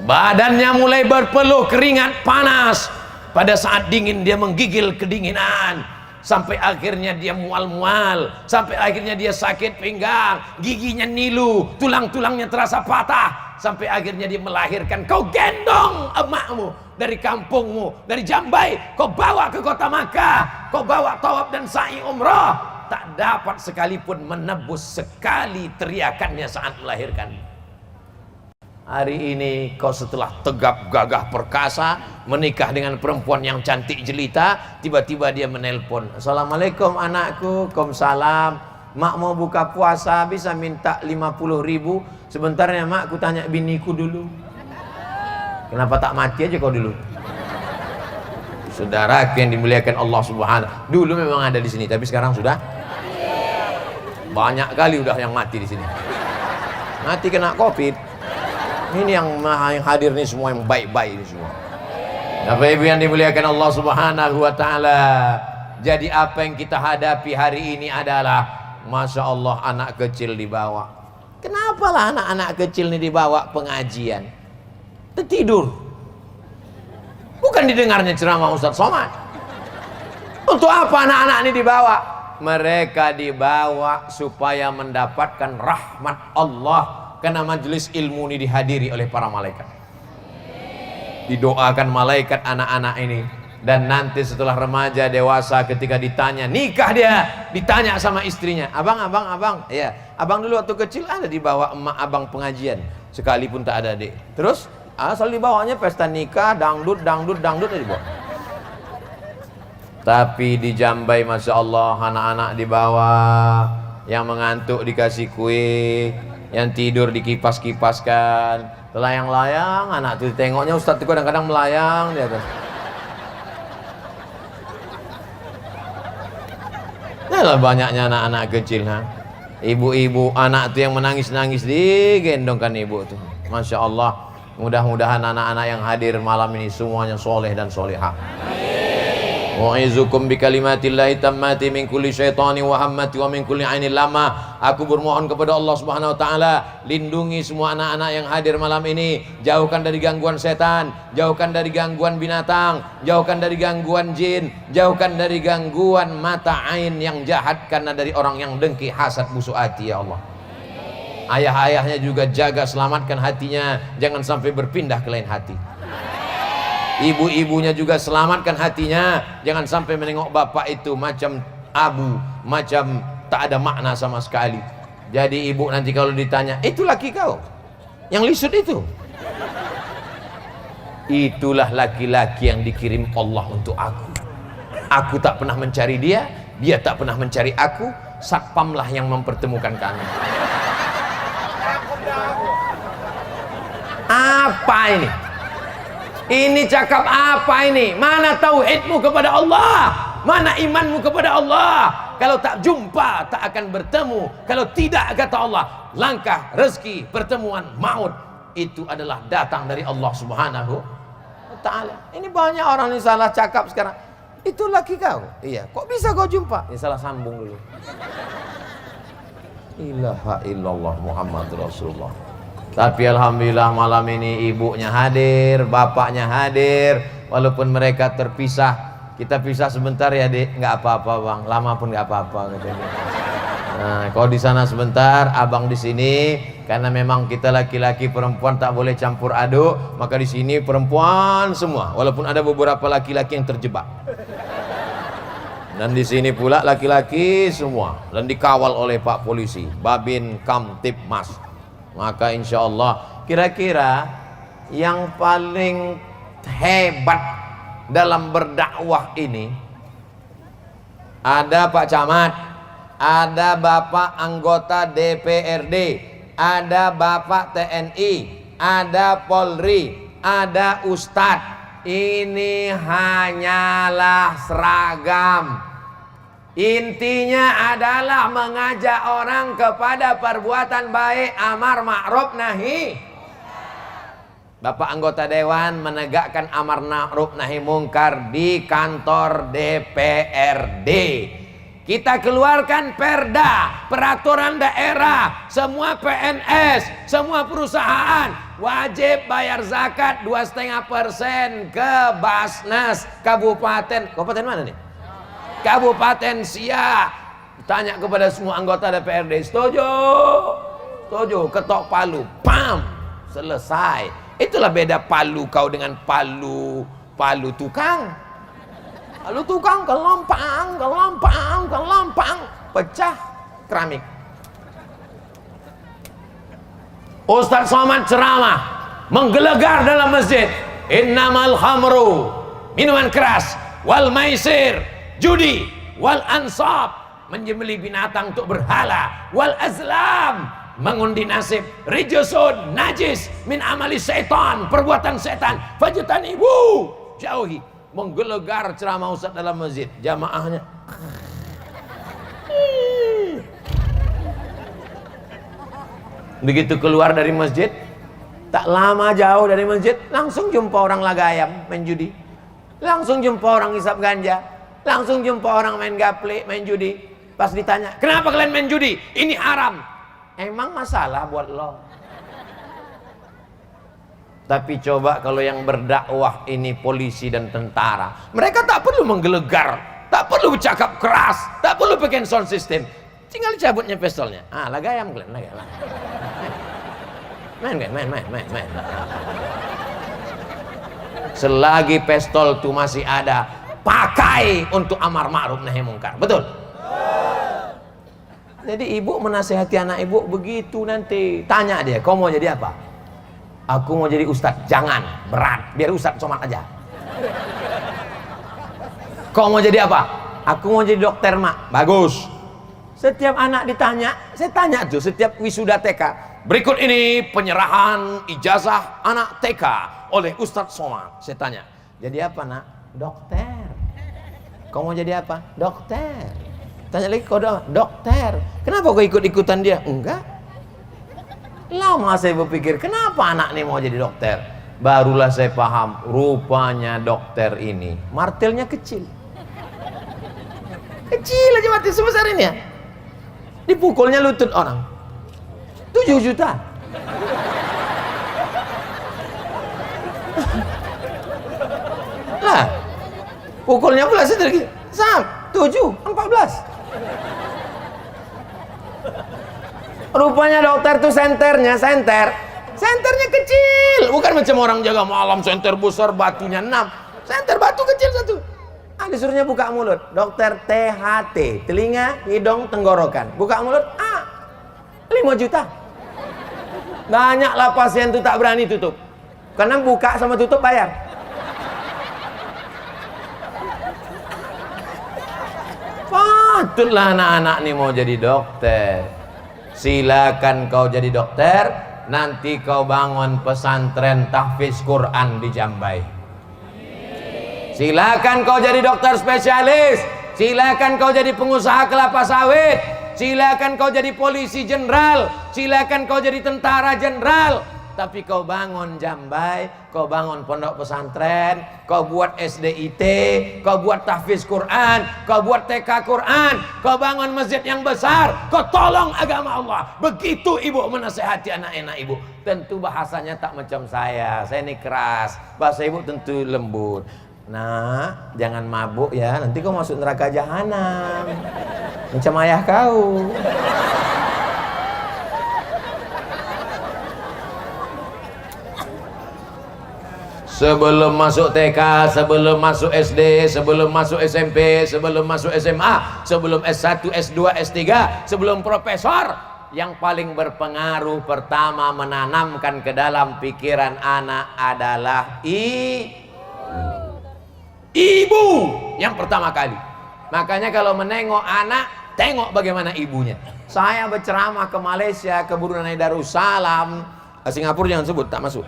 Badannya mulai berpeluh, keringat panas. Pada saat dingin dia menggigil kedinginan. Sampai akhirnya dia mual-mual, sampai akhirnya dia sakit pinggang, giginya nilu, tulang-tulangnya terasa patah, sampai akhirnya dia melahirkan. Kau gendong emakmu dari kampungmu, dari Jambai, kau bawa ke kota Makkah, kau bawa tawaf dan sa'i umrah, tak dapat sekalipun menebus sekali teriakannya saat melahirkan. Hari ini kau setelah tegap gagah perkasa menikah dengan perempuan yang cantik jelita, tiba-tiba dia menelpon, "Assalamualaikum anakku." "Waalaikumsalam. Mak mau buka puasa, bisa minta 50.000. Sebentar ya mak, aku tanya biniku dulu." Kenapa tak mati aja kau dulu? Saudara yang dimuliakan Allah Subhanahu, dulu memang ada di sini, tapi sekarang sudah banyak kali udah yang mati di sini. Mati kena Covid. Ini yang hadir nih semua yang baik-baik ini semua. Bapak Ibu yang dimuliakan Allah Subhanahu wa taala. Jadi apa yang kita hadapi hari ini adalah, Masya Allah, anak kecil dibawa. Kenapa lah anak-anak kecil ini dibawa pengajian? Tertidur. Bukan didengarnya ceramah Ustaz Somad. Untuk apa anak-anak ini dibawa? Mereka dibawa supaya mendapatkan rahmat Allah. Karena majelis ilmu ini dihadiri oleh para malaikat. Didoakan malaikat anak-anak ini. Dan nanti setelah remaja dewasa, ketika ditanya nikah, dia ditanya sama istrinya, abang. Ya, abang dulu waktu kecil ada dibawa emak abang pengajian, sekalipun tak ada adik. Terus asal dibawanya pesta nikah, dangdut aja dibawa. Tapi di Jambai Masya Allah, anak-anak dibawa, yang mengantuk dikasih kue, yang tidur dikipas-kipaskan, layang-layang. Anak tuh tengoknya Ustadz itu kadang-kadang melayang di atas. Nah, banyaknya anak-anak kecil, ibu-ibu anak tuh yang menangis-nangis digendongkan ibu tuh. Masya Allah. Mudah-mudahan anak-anak yang hadir malam ini semuanya soleh dan solehah. Wa'izukum bikalimatillahi tammati min kulli syaitani wa hammati wa min kulli ainil lama. Aku bermohon kepada Allah Subhanahu wa taala, lindungi semua anak-anak yang hadir malam ini, jauhkan dari gangguan setan, jauhkan dari gangguan binatang, jauhkan dari gangguan jin, jauhkan dari gangguan mata ain yang jahat karena dari orang yang dengki, hasad, busuk hati ya Allah. Ayah-ayahnya juga jaga, selamatkan hatinya, jangan sampai berpindah ke lain hati. Ibu-ibunya juga selamatkan hatinya, jangan sampai menengok bapak itu macam abu, macam tak ada makna sama sekali. Jadi ibu nanti kalau ditanya, itu laki kau yang lisut itu? Itulah laki-laki yang dikirim Allah untuk aku. Aku tak pernah mencari dia, dia tak pernah mencari aku. Satpamlah yang mempertemukan kami. Apa ini? Ini cakap apa ini? Mana tauhidmu kepada Allah? Mana imanmu kepada Allah? Kalau tak jumpa, tak akan bertemu. Kalau tidak, kata Allah, langkah, rezeki, pertemuan, maut, itu adalah datang dari Allah Subhanahu wa ta'ala. Ini banyak orang yang salah cakap sekarang. Itu laki kau? Iya. Kok bisa kau jumpa? Ini salah sambung dulu. Ilaha illallah Muhammad Rasulullah. Tapi alhamdulillah malam ini ibunya hadir, bapaknya hadir. Walaupun mereka terpisah, kita pisah sebentar ya dek, nggak apa-apa bang, lama pun nggak apa-apa katanya. Nah, kalau di sana sebentar, abang di sini, karena memang kita laki-laki perempuan tak boleh campur aduk, maka di sini perempuan semua. Walaupun ada beberapa laki-laki yang terjebak. Dan di sini pula laki-laki semua dan dikawal oleh Pak Polisi, Babin Kamtibmas. Maka insya Allah kira-kira yang paling hebat dalam berdakwah ini ada Pak Camat, ada Bapak anggota DPRD, ada Bapak TNI, ada Polri, ada Ustadz. Ini hanyalah seragam. Intinya adalah mengajak orang kepada perbuatan baik, amar ma'ruf nahi. Bapak anggota dewan menegakkan amar ma'ruf nahi mungkar di kantor DPRD. Kita keluarkan perda, peraturan daerah, semua PNS, semua perusahaan wajib bayar zakat 2,5% ke Basnas Kabupaten. Kabupaten mana nih? Kabupaten Siak. Tanya kepada semua anggota DPRD, setuju? Setuju, ketok palu, pam, selesai. Itulah beda palu kau dengan palu tukang. Lalu tukang kelompang, pecah keramik. Ustaz Somad ceramah, menggelegar dalam masjid. Innamal khamru, minuman keras, wal maisir, judi, wal ansab, menyembelih binatang untuk berhala, wal azlam, mengundi nasib, rijusun, najis, min amali setan, perbuatan setan, fajutan ibu, jauhi. Menggelegar ceramah Ustaz dalam masjid, jamaahnya begitu keluar dari masjid, tak lama jauh dari masjid langsung jumpa orang lagayam main judi, langsung jumpa orang hisap ganja, langsung jumpa orang main gaple, main judi. Pas ditanya, kenapa kalian main judi? Ini haram. Emang masalah buat lo? Tapi coba kalau yang berdakwah ini polisi dan tentara, mereka tak perlu menggelegar, tak perlu bercakap keras, tak perlu pakai sound system, tinggal cabutnya pistolnya. Lagayam kalian, lagayam. Main. Selagi pistol itu masih ada, pakai untuk amar ma'ruf nahi mungkar. Betul? Jadi ibu menasihati anak ibu begitu, nanti tanya dia, kau mau jadi apa? Aku mau jadi ustadz. Jangan, berat, biar Ustadz Somad aja. Kau mau jadi apa? Aku mau jadi dokter, mak. Bagus. Setiap anak ditanya, saya tanya tuh setiap wisuda TK, berikut ini penyerahan ijazah anak TK oleh Ustadz Somad. Saya tanya, jadi apa nak? Dokter. Kau mau jadi apa? Dokter. Tanya lagi, kau dokter. Kenapa kau ikut-ikutan dia? Enggak. Lama saya berpikir, kenapa anak ini mau jadi dokter? Barulah saya paham, rupanya dokter ini martilnya kecil. Kecil aja martil sebesar ini ya. Dipukulnya lutut orang. 7 juta. Lah, pukulnya pula sedikit. 7, 14. Rupanya dokter tuh senternya kecil, bukan macam orang jaga malam senter besar batunya 6, senter batu kecil satu. Disuruhnya buka mulut, dokter THT, telinga, hidung, tenggorokan, buka mulut, 5 juta. Banyaklah pasien tuh tak berani tutup, karena buka sama tutup bayar. Patutlah anak-anak nih mau jadi dokter. Silakan kau jadi dokter, nanti kau bangun pesantren tahfiz Quran di Jambai. Silakan kau jadi dokter spesialis, silakan kau jadi pengusaha kelapa sawit, silakan kau jadi polisi jenderal, silakan kau jadi tentara jenderal. Tapi kau bangun Jambai, kau bangun pondok pesantren, kau buat SDIT, kau buat tahfiz Quran, kau buat TK Quran, kau bangun masjid yang besar, kau tolong agama Allah. Begitu ibu menasehati anak-anak ibu. Tentu bahasanya tak macam saya ini keras. Bahasa ibu tentu lembut. Nah, jangan mabuk ya, nanti kau masuk neraka jahanam. Macam ayah kau. Sebelum masuk TK, sebelum masuk SD, sebelum masuk SMP, sebelum masuk SMA, sebelum S1, S2, S3, sebelum profesor, yang paling berpengaruh pertama menanamkan ke dalam pikiran anak adalah ibu yang pertama kali. Makanya kalau menengok anak, tengok bagaimana ibunya. Saya berceramah ke Malaysia, ke Brunei Darussalam, Singapura jangan sebut, tak masuk.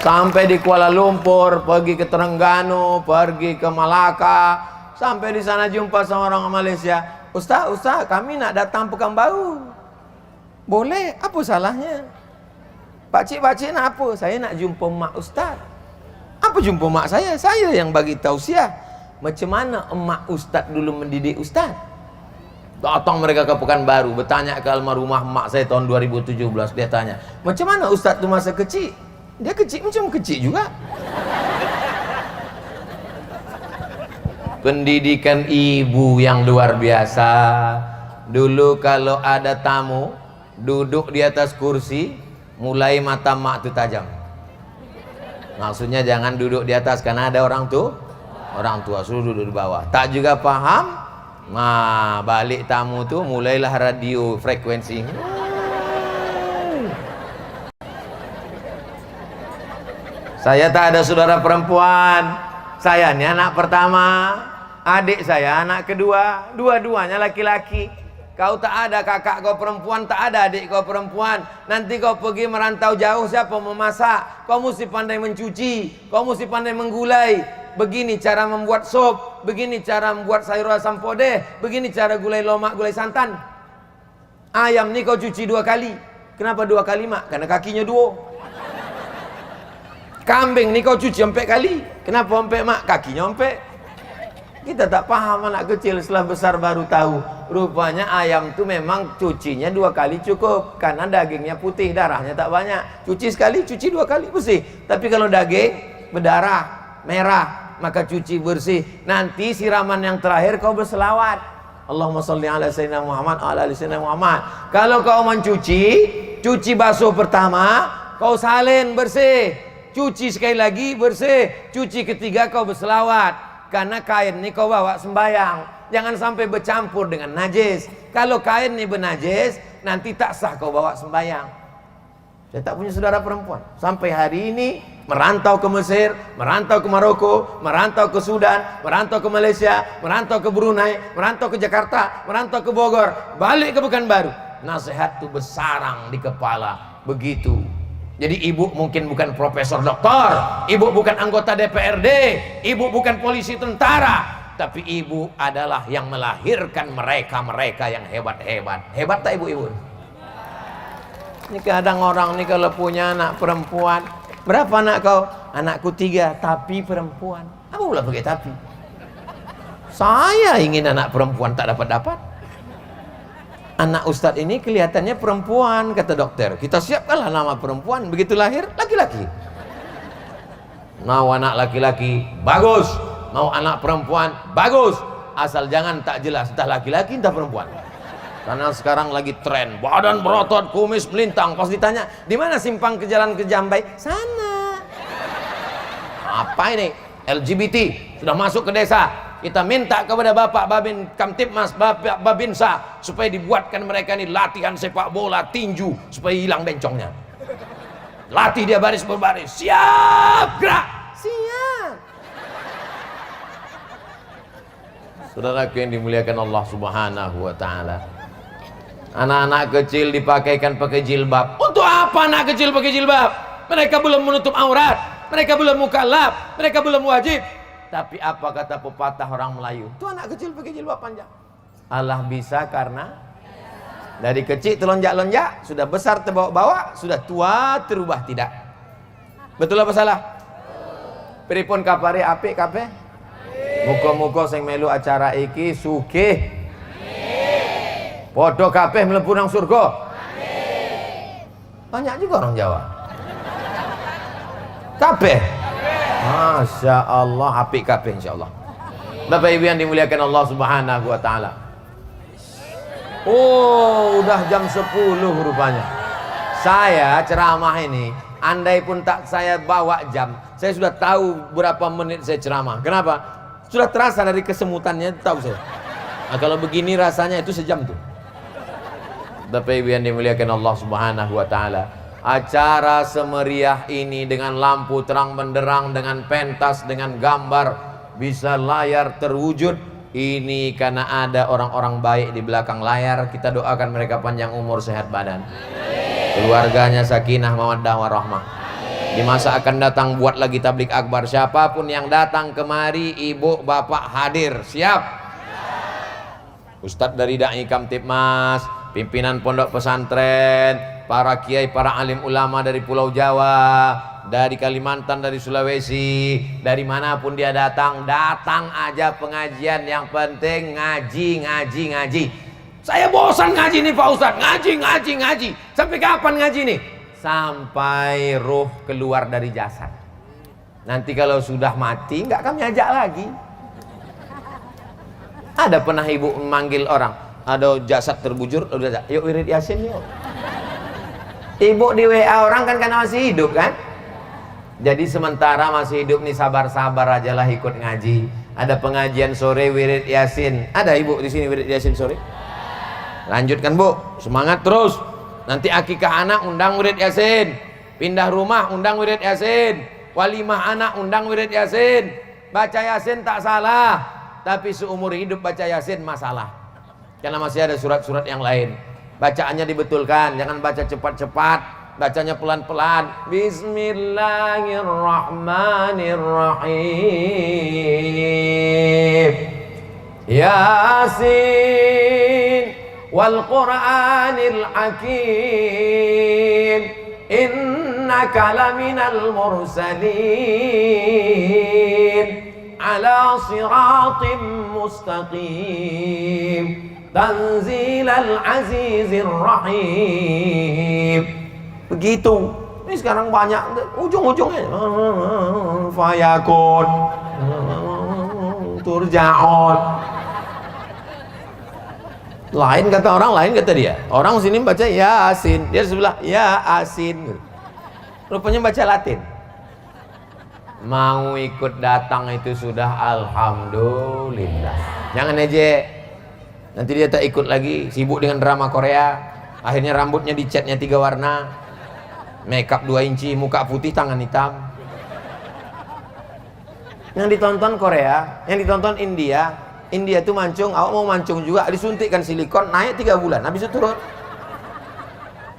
Sampai di Kuala Lumpur, pergi ke Terengganu, pergi ke Malaka, sampai di sana jumpa sama orang Malaysia. Ustaz, kami nak datang Pekanbaru. Boleh, apa salahnya? Pakcik nak apa? Saya nak jumpa mak Ustaz. Apa jumpa mak saya? Saya yang bagi tausiah. Macam mana emak Ustaz dulu mendidik Ustaz? Datang mereka ke Pekanbaru, bertanya ke almarhumah mak saya tahun 2017. Dia tanya, macam mana Ustaz tu masa kecil? Dia kecil macam kecil juga. Pendidikan ibu yang luar biasa. Dulu kalau ada tamu duduk di atas kursi, mulai mata mak tu tajam. Maksudnya jangan duduk di atas karena ada orang tua suruh duduk di bawah. Tak juga paham, nah balik tamu tu mulailah radio frekuensi. Saya tak ada saudara perempuan. Saya ini anak pertama, adik saya anak kedua, dua-duanya laki-laki. Kau tak ada kakak kau perempuan, tak ada adik kau perempuan. Nanti kau pergi merantau jauh, siapa memasak? Kau mesti pandai mencuci, kau mesti pandai menggulai. Begini cara membuat sop, begini cara membuat sayur asam podeh, begini cara gulai lomak, gulai santan. Ayam ni kau cuci 2 kali. Kenapa 2 kali mak? Karena kakinya 2. Kambing ni kau cuci 4 kali. Kenapa 4 mak? Kakinya 4. Kita tak paham, anak kecil setelah besar baru tahu. Rupanya ayam tu memang cucinya 2 kali cukup. Karena dagingnya putih, darahnya tak banyak. Cuci sekali, cuci 2 kali bersih. Tapi kalau daging berdarah, merah, maka cuci bersih. Nanti siraman yang terakhir kau berselawat. Allahumma salli ala sayyidina Muhammad ala ali sayyidina Muhammad. Kalau kau mencuci, cuci basuh pertama, kau salin bersih. Cuci sekali lagi bersih. Cuci ketiga kau berselawat. Karena kain ni kau bawa sembayang. Jangan sampai bercampur dengan najis. Kalau kain ni bernajis, nanti tak sah kau bawa sembayang. Saya tak punya saudara perempuan. Sampai hari ini merantau ke Mesir, merantau ke Maroko, merantau ke Sudan, merantau ke Malaysia, merantau ke Brunei, merantau ke Jakarta, merantau ke Bogor, balik ke Pekanbaru. Nasihat tu bersarang di kepala. Begitu. Jadi ibu mungkin bukan profesor doktor, ibu bukan anggota DPRD, ibu bukan polisi tentara, tapi ibu adalah yang melahirkan mereka yang hebat-hebat. Hebat tak ibu-ibu? Ini kadang orang nih kalau punya anak perempuan, berapa anak kau? Anakku 3, tapi perempuan. Apa pula pakai tapi? Saya ingin anak perempuan, tak dapat-dapat. Anak ustadz ini kelihatannya perempuan, kata dokter. Kita siapkanlah nama perempuan. Begitu lahir, laki-laki. Mau anak laki-laki, bagus. Mau anak perempuan, bagus. Asal jangan tak jelas, entah laki-laki, entah perempuan. Karena sekarang lagi tren, badan berotot, kumis melintang. Pas ditanya, di mana simpang ke jalan ke Jambai? Sana. Apa ini? LGBT sudah masuk ke desa. Kita minta kepada Bapak Babin Kamtipmas, Bapak Babinsa, supaya dibuatkan mereka ini latihan sepak bola tinju supaya hilang bencongnya. Latih dia baris berbaris, siap gerak, siap. Saudaraku yang dimuliakan Allah Subhanahu wa taala. Anak-anak kecil dipakaikan pakai jilbab. Untuk apa anak kecil pakai jilbab? Mereka belum menutup aurat, mereka belum mukallaf, mereka belum wajib. Tapi apa kata pepatah orang Melayu? Itu anak kecil pakai jilbab panjang. Allah bisa karena dari kecil terlonjak-lonjak, sudah besar terbawa-bawa, sudah tua terubah tidak. Betul apa salah? Pripun kapare apik kabeh? Muga-muga sing melu acara iki sugih. Padha kabeh mlebu nang surga. Banyak juga orang Jawa. Kabeh. Masya Allah, apik kabeh insyaallah. Bapak Ibu yang dimuliakan Allah Subhanahu wa taala. Oh, udah jam 10 rupanya. Saya ceramah ini, andai pun tak saya bawa jam, saya sudah tahu berapa menit saya ceramah. Kenapa? Sudah terasa dari kesemutannya, tahu saya. Nah, kalau begini rasanya itu sejam tuh. Bapak Ibu yang dimuliakan Allah Subhanahu wa taala, acara semeriah ini dengan lampu terang benderang, dengan pentas, dengan gambar, bisa layar terwujud. Ini karena ada orang-orang baik di belakang layar. Kita doakan mereka panjang umur, sehat badan, keluarganya sakinah mawaddah warahmah. Di masa akan datang buat lagi tablik akbar. Siapapun yang datang kemari, ibu bapak hadir, siap. Ustadz dari Dai Kamtibmas, pimpinan pondok pesantren, para kiai, para alim ulama dari Pulau Jawa, dari Kalimantan, dari Sulawesi, dari manapun dia datang, datang aja pengajian. Yang penting ngaji. Saya bosan ngaji nih Pak Ustadz, ngaji. Sampai kapan ngaji nih? Sampai ruh keluar dari jasad. Nanti kalau sudah mati, nggak kami ajak lagi. Ada pernah ibu memanggil orang, ada jasad terbujur, udah, yuk wirid yasin yuk. Ibu di WA orang kan karena masih hidup kan. Jadi sementara masih hidup nih, sabar-sabar aja lah ikut ngaji. Ada pengajian sore wirid yasin. Ada ibu di sini wirid yasin sore? Lanjutkan bu, semangat terus. Nanti akikah anak undang wirid yasin, pindah rumah undang wirid yasin, walimah anak undang wirid yasin. Baca yasin tak salah, tapi seumur hidup baca yasin masalah. Karena masih ada surat-surat yang lain. Bacaannya dibetulkan, jangan baca cepat-cepat, bacanya pelan-pelan. Bismillahirrahmanirrahim. Yasin wal Qur'anil Hakim, innaka laminal mursalin ala siratim mustaqim, tanzilal azizir rahim. Begitu. Ini sekarang banyak ujung-ujungnya fayakun, turja'un. Lain kata orang, lain kata dia. Orang sini baca Yasin, dia sebelah ya asin. Rupanya baca Latin. Mau ikut datang itu sudah alhamdulillah. Jangan aja. Nanti dia tak ikut lagi, sibuk dengan drama Korea. Akhirnya rambutnya dicatnya 3 warna, makeup 2 inci, muka putih, tangan hitam. Yang ditonton Korea, yang ditonton India. India itu mancung, awak mau mancung juga, disuntikkan silikon, naik 3 bulan, habis itu turun.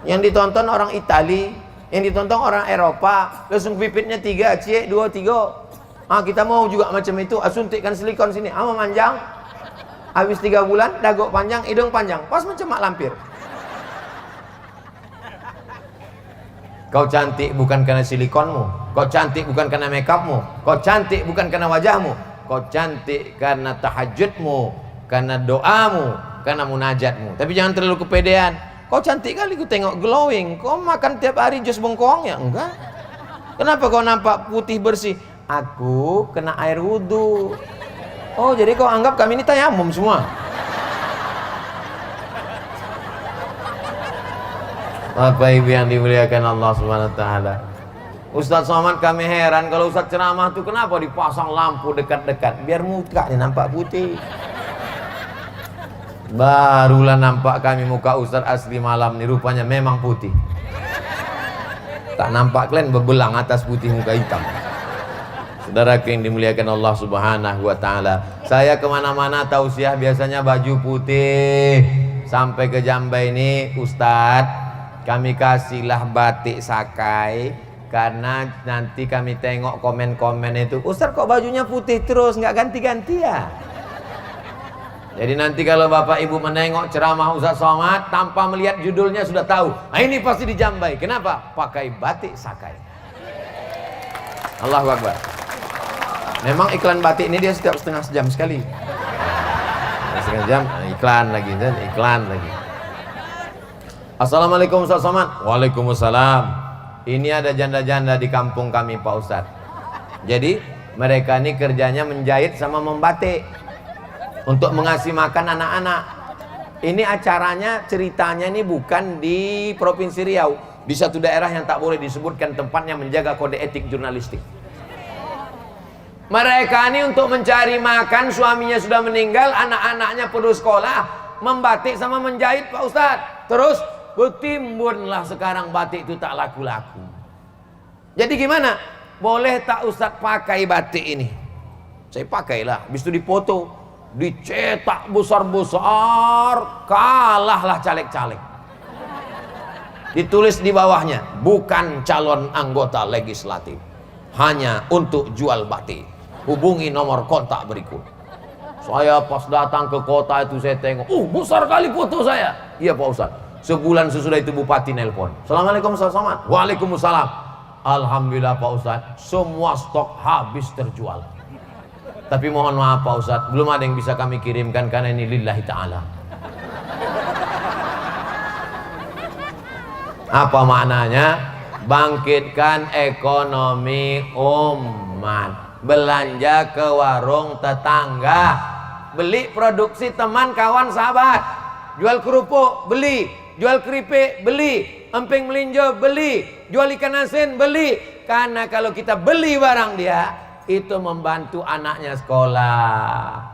Yang ditonton orang Itali, yang ditonton orang Eropa, langsung pipitnya 3, cie 2, 3. Kita mau juga macam itu, suntikkan silikon sini, mau manjang. Habis 3 bulan, dagu panjang, hidung panjang, pas macam mak lampir. Kau cantik bukan karena silikonmu, kau cantik bukan karena makeupmu, kau cantik bukan karena wajahmu, kau cantik karena tahajudmu, karena doamu, karena munajatmu. Tapi jangan terlalu kepedean. Kau cantik kali, ku tengok glowing. Kau makan tiap hari jus bengkoang ya? Enggak. Kenapa kau nampak putih bersih? Aku kena air wudhu. Oh, jadi kau anggap kami ini tayamum semua? Bapak Ibu yang dimuliakan Allah Subhanahu wa taala. Ustadz Somad kami heran kalau Ustadz ceramah tuh kenapa dipasang lampu dekat-dekat biar mukanya nampak putih. Barulah nampak kami muka Ustadz asli malam nih, rupanya memang putih. Tak nampak kalian bebelang atas putih, muka hitam. Saudara yang dimuliakan Allah Subhanahu wa taala. Saya kemana-mana tausiah biasanya baju putih. Sampai ke Jambai ini, Ustadz kami kasihlah batik sakai, karena nanti kami tengok komen-komen itu, Ustadz kok bajunya putih terus, nggak ganti-ganti ya? Jadi nanti kalau bapak ibu menengok ceramah Ustadz Somad tanpa melihat judulnya sudah tahu, nah ini pasti di Jambai. Kenapa? Pakai batik sakai. Allahu Akbar. Memang iklan batik ini dia setiap setengah jam sekali. Setengah jam iklan lagi dan iklan lagi. Assalamualaikum Ustadz Somad. Waalaikumsalam. Ini ada janda-janda di kampung kami Pak Ustadz. Jadi mereka ini kerjanya menjahit sama membatik untuk mengasih makan anak-anak. Ini acaranya, ceritanya ini bukan di Provinsi Riau, di satu daerah yang tak boleh disebutkan tempatnya, menjaga kode etik jurnalistik. Mereka ini untuk mencari makan, suaminya sudah meninggal, anak-anaknya perlu sekolah, membatik sama menjahit Pak Ustadz. Terus bertimbunlah sekarang batik itu tak laku-laku. Jadi gimana? Boleh tak Ustadz pakai batik ini? Saya pakailah, habis itu dipoto, dicetak besar-besar, kalahlah caleg-caleg. Ditulis di bawahnya, bukan calon anggota legislatif, hanya untuk jual batik. Hubungi nomor kontak berikut. Saya pas datang ke kota itu saya tengok, besar kali foto saya. Iya Pak Ustadz. Sebulan sesudah itu bupati nelpon, Assalamualaikum Ustadz Somad. Waalaikumsalam. Alhamdulillah Pak Ustadz, semua stok habis terjual. Tapi mohon maaf Pak Ustadz, belum ada yang bisa kami kirimkan karena ini lillahi ta'ala. Apa maknanya? Bangkitkan ekonomi umat. Belanja ke warung tetangga, beli produksi teman kawan sahabat, jual kerupuk beli, jual keripik beli, emping melinjo beli, jual ikan asin beli. Karena kalau kita beli barang dia, itu membantu anaknya sekolah.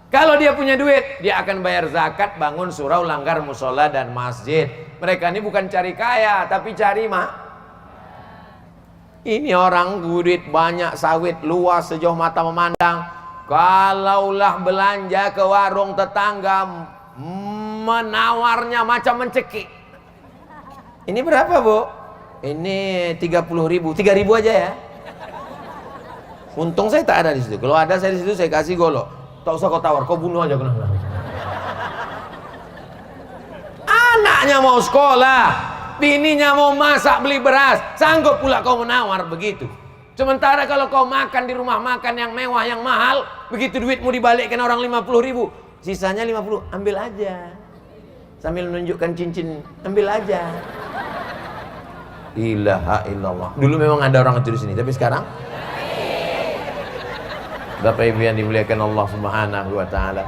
Kalau dia punya duit, dia akan bayar zakat, bangun surau, langgar musola dan masjid. Mereka ini bukan cari kaya, tapi cari Ini orang duit banyak, sawit luas sejauh mata memandang. Kalaulah belanja ke warung tetangga, menawarnya macam mencekik. Ini berapa Bu? Ini 30.000, 3.000 aja ya. Untung saya tak ada di situ. Kalau ada saya di situ saya kasih golok. Tak usah kau tawar, kau bunuh aja kena. Anaknya mau sekolah, bininya mau masak beli beras, sanggup pula kau menawar begitu. Sementara kalau kau makan di rumah makan yang mewah yang mahal, begitu duitmu dibalikkan orang 50.000, sisanya 50, ambil aja. Sambil menunjukkan cincin, ambil aja. Ilaha illallah. Dulu memang ada orang itu di sini, tapi sekarang Bapak Ibu yang dimuliakan Allah Subhanahu wa taala.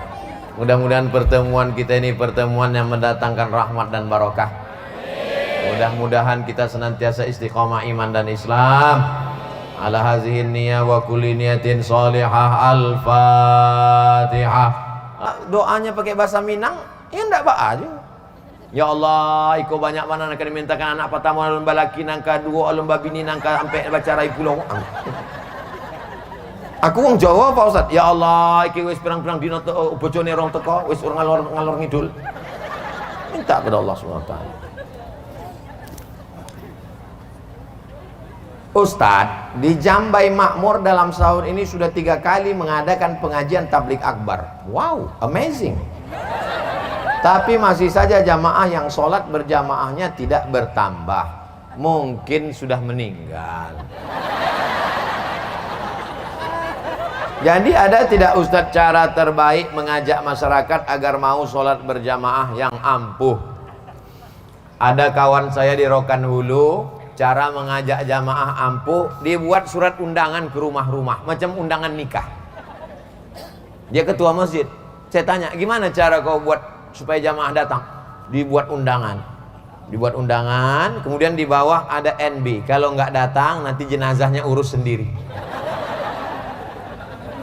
Mudah-mudahan pertemuan kita ini pertemuan yang mendatangkan rahmat dan barokah. Mudah-mudahan kita senantiasa istiqomah iman dan Islam. Ala hazihin niyah wa kulli niyatin salihah. Al-Fatihah. Doanya pakai bahasa Minang, ya enggak apa aja. Ya Allah, iko banyak mana nak dimintakan anak pertama lomba laki nangka dua lomba bini nangka sampai baca rai pulau. Aku wong Jawa Pak Ustaz. Ya Allah, iki wis pirang-pirang dina bojone rong teko, wis ngalor ngidul. Minta kepada Allah Subhanahu wa taala. Ustadz, di Jambai Makmur dalam setahun ini sudah 3 kali mengadakan pengajian tablik akbar. Wow, amazing. Tapi masih saja jamaah yang sholat berjamaahnya tidak bertambah. Mungkin sudah meninggal. Jadi ada tidak Ustadz cara terbaik mengajak masyarakat agar mau sholat berjamaah yang ampuh? Ada kawan saya di Rokan Hulu, cara mengajak jamaah ampuh, dibuat surat undangan ke rumah-rumah, macam undangan nikah. Dia ketua masjid. Saya tanya, gimana cara kau buat supaya jamaah datang? Dibuat undangan. Dibuat undangan, kemudian di bawah ada NB. Kalau nggak datang, nanti jenazahnya urus sendiri.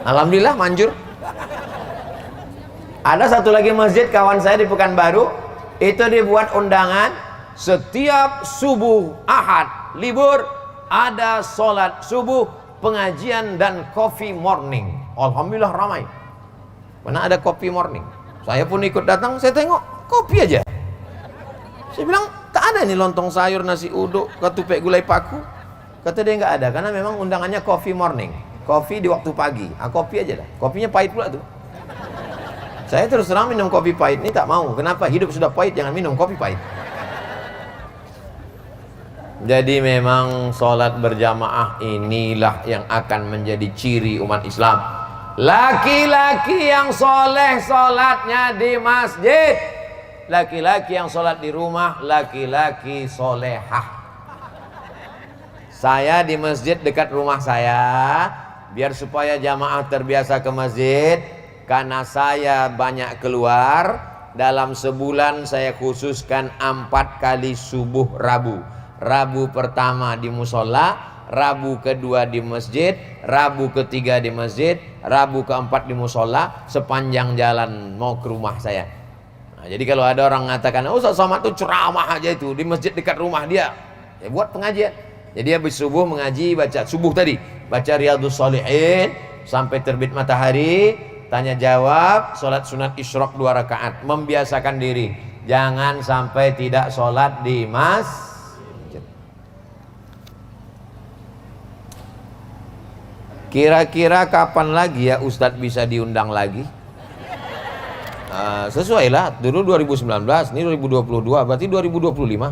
Alhamdulillah manjur. Ada satu lagi masjid kawan saya di Pekanbaru, itu dibuat undangan setiap subuh Ahad libur ada sholat subuh, pengajian dan coffee morning. Alhamdulillah ramai. Mana ada coffee morning. Saya pun ikut datang, saya tengok kopi aja. Saya bilang tak ada nih lontong sayur, nasi uduk, ketupek gulai paku. Kata dia nggak ada karena memang undangannya coffee morning. Kopi di waktu pagi, kopi aja dah. Kopinya pahit pula tuh. Saya terus terang minum kopi pahit ini tak mau. Kenapa? Hidup sudah pahit, jangan minum kopi pahit. Jadi memang sholat berjamaah inilah yang akan menjadi ciri umat Islam. Laki-laki yang soleh sholatnya di masjid, laki-laki yang sholat di rumah, laki-laki solehah. Saya di masjid dekat rumah saya, biar supaya jamaah terbiasa ke masjid, karena saya banyak keluar, dalam sebulan saya khususkan 4 kali subuh Rabu. Rabu pertama di musola, Rabu kedua di masjid, Rabu ketiga di masjid, Rabu keempat di musola, sepanjang jalan mau ke rumah saya. Nah, jadi kalau ada orang mengatakan, oh Ustaz Somad tuh ceramah aja itu di masjid dekat rumah dia, ya buat pengajian. Jadi habis subuh mengaji, baca subuh tadi, baca Riyadhus Shalihin sampai terbit matahari, tanya jawab, sholat sunat isyraq 2 rakaat, membiasakan diri, jangan sampai tidak sholat di masjid. Kira-kira kapan lagi ya Ustadz bisa diundang lagi? Sesuai lah, dulu 2019, ini 2022, berarti 2025.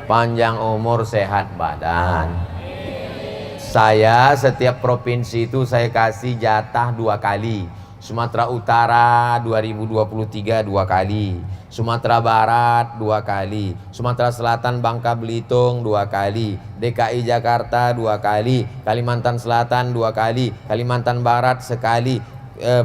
Panjang umur, sehat badan. Saya setiap provinsi itu saya kasih jatah 2 kali. Sumatera Utara 2023 2 kali, Sumatera Barat 2 kali, Sumatera Selatan Bangka Belitung 2 kali, DKI Jakarta 2 kali, Kalimantan Selatan 2 kali, Kalimantan Barat sekali,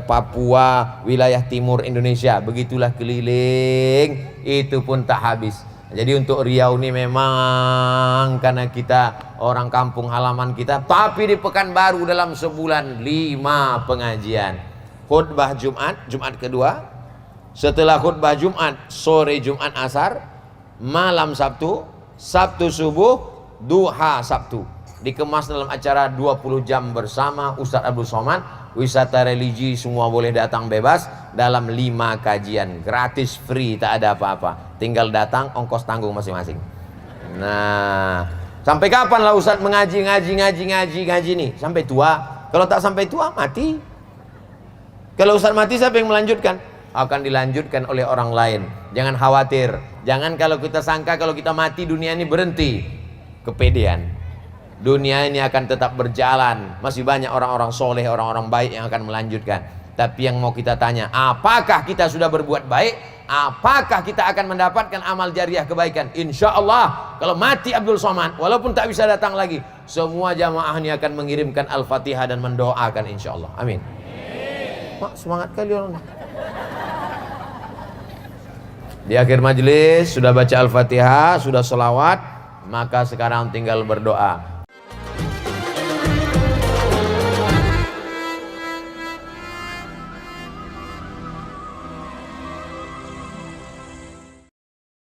Papua, wilayah timur Indonesia. Begitulah keliling, itu pun tak habis. Jadi untuk Riau ini memang karena kita orang kampung halaman kita, tapi di Pekanbaru dalam sebulan 5 pengajian. Khutbah Jumat, Jumat kedua, setelah khutbah Jumat, sore Jumat asar, malam Sabtu, Sabtu subuh, duha Sabtu. Dikemas dalam acara 20 jam bersama Ustadz Abdul Somad, wisata religi semua boleh datang bebas dalam 5 kajian, gratis, free, tak ada apa-apa. Tinggal datang, ongkos tanggung masing-masing. Nah, sampai kapan lah Ustadz mengaji nih? Sampai tua. Kalau tak sampai tua, mati. Kalau Ustadz mati, siapa yang melanjutkan? Akan dilanjutkan oleh orang lain. Jangan khawatir. Jangan kalau kita sangka kalau kita mati dunia ini berhenti. Kepedean. Dunia ini akan tetap berjalan. Masih banyak orang-orang soleh, orang-orang baik yang akan melanjutkan. Tapi yang mau kita tanya, apakah kita sudah berbuat baik? Apakah kita akan mendapatkan amal jariah kebaikan? Insya Allah, kalau mati Abdul Somad, walaupun tak bisa datang lagi, semua jamaah ini akan mengirimkan Al-Fatihah dan mendoakan insya Allah. Amin. Mak, semangat kali orang. Di akhir majelis sudah baca Al-Fatihah, sudah selawat, maka sekarang tinggal berdoa.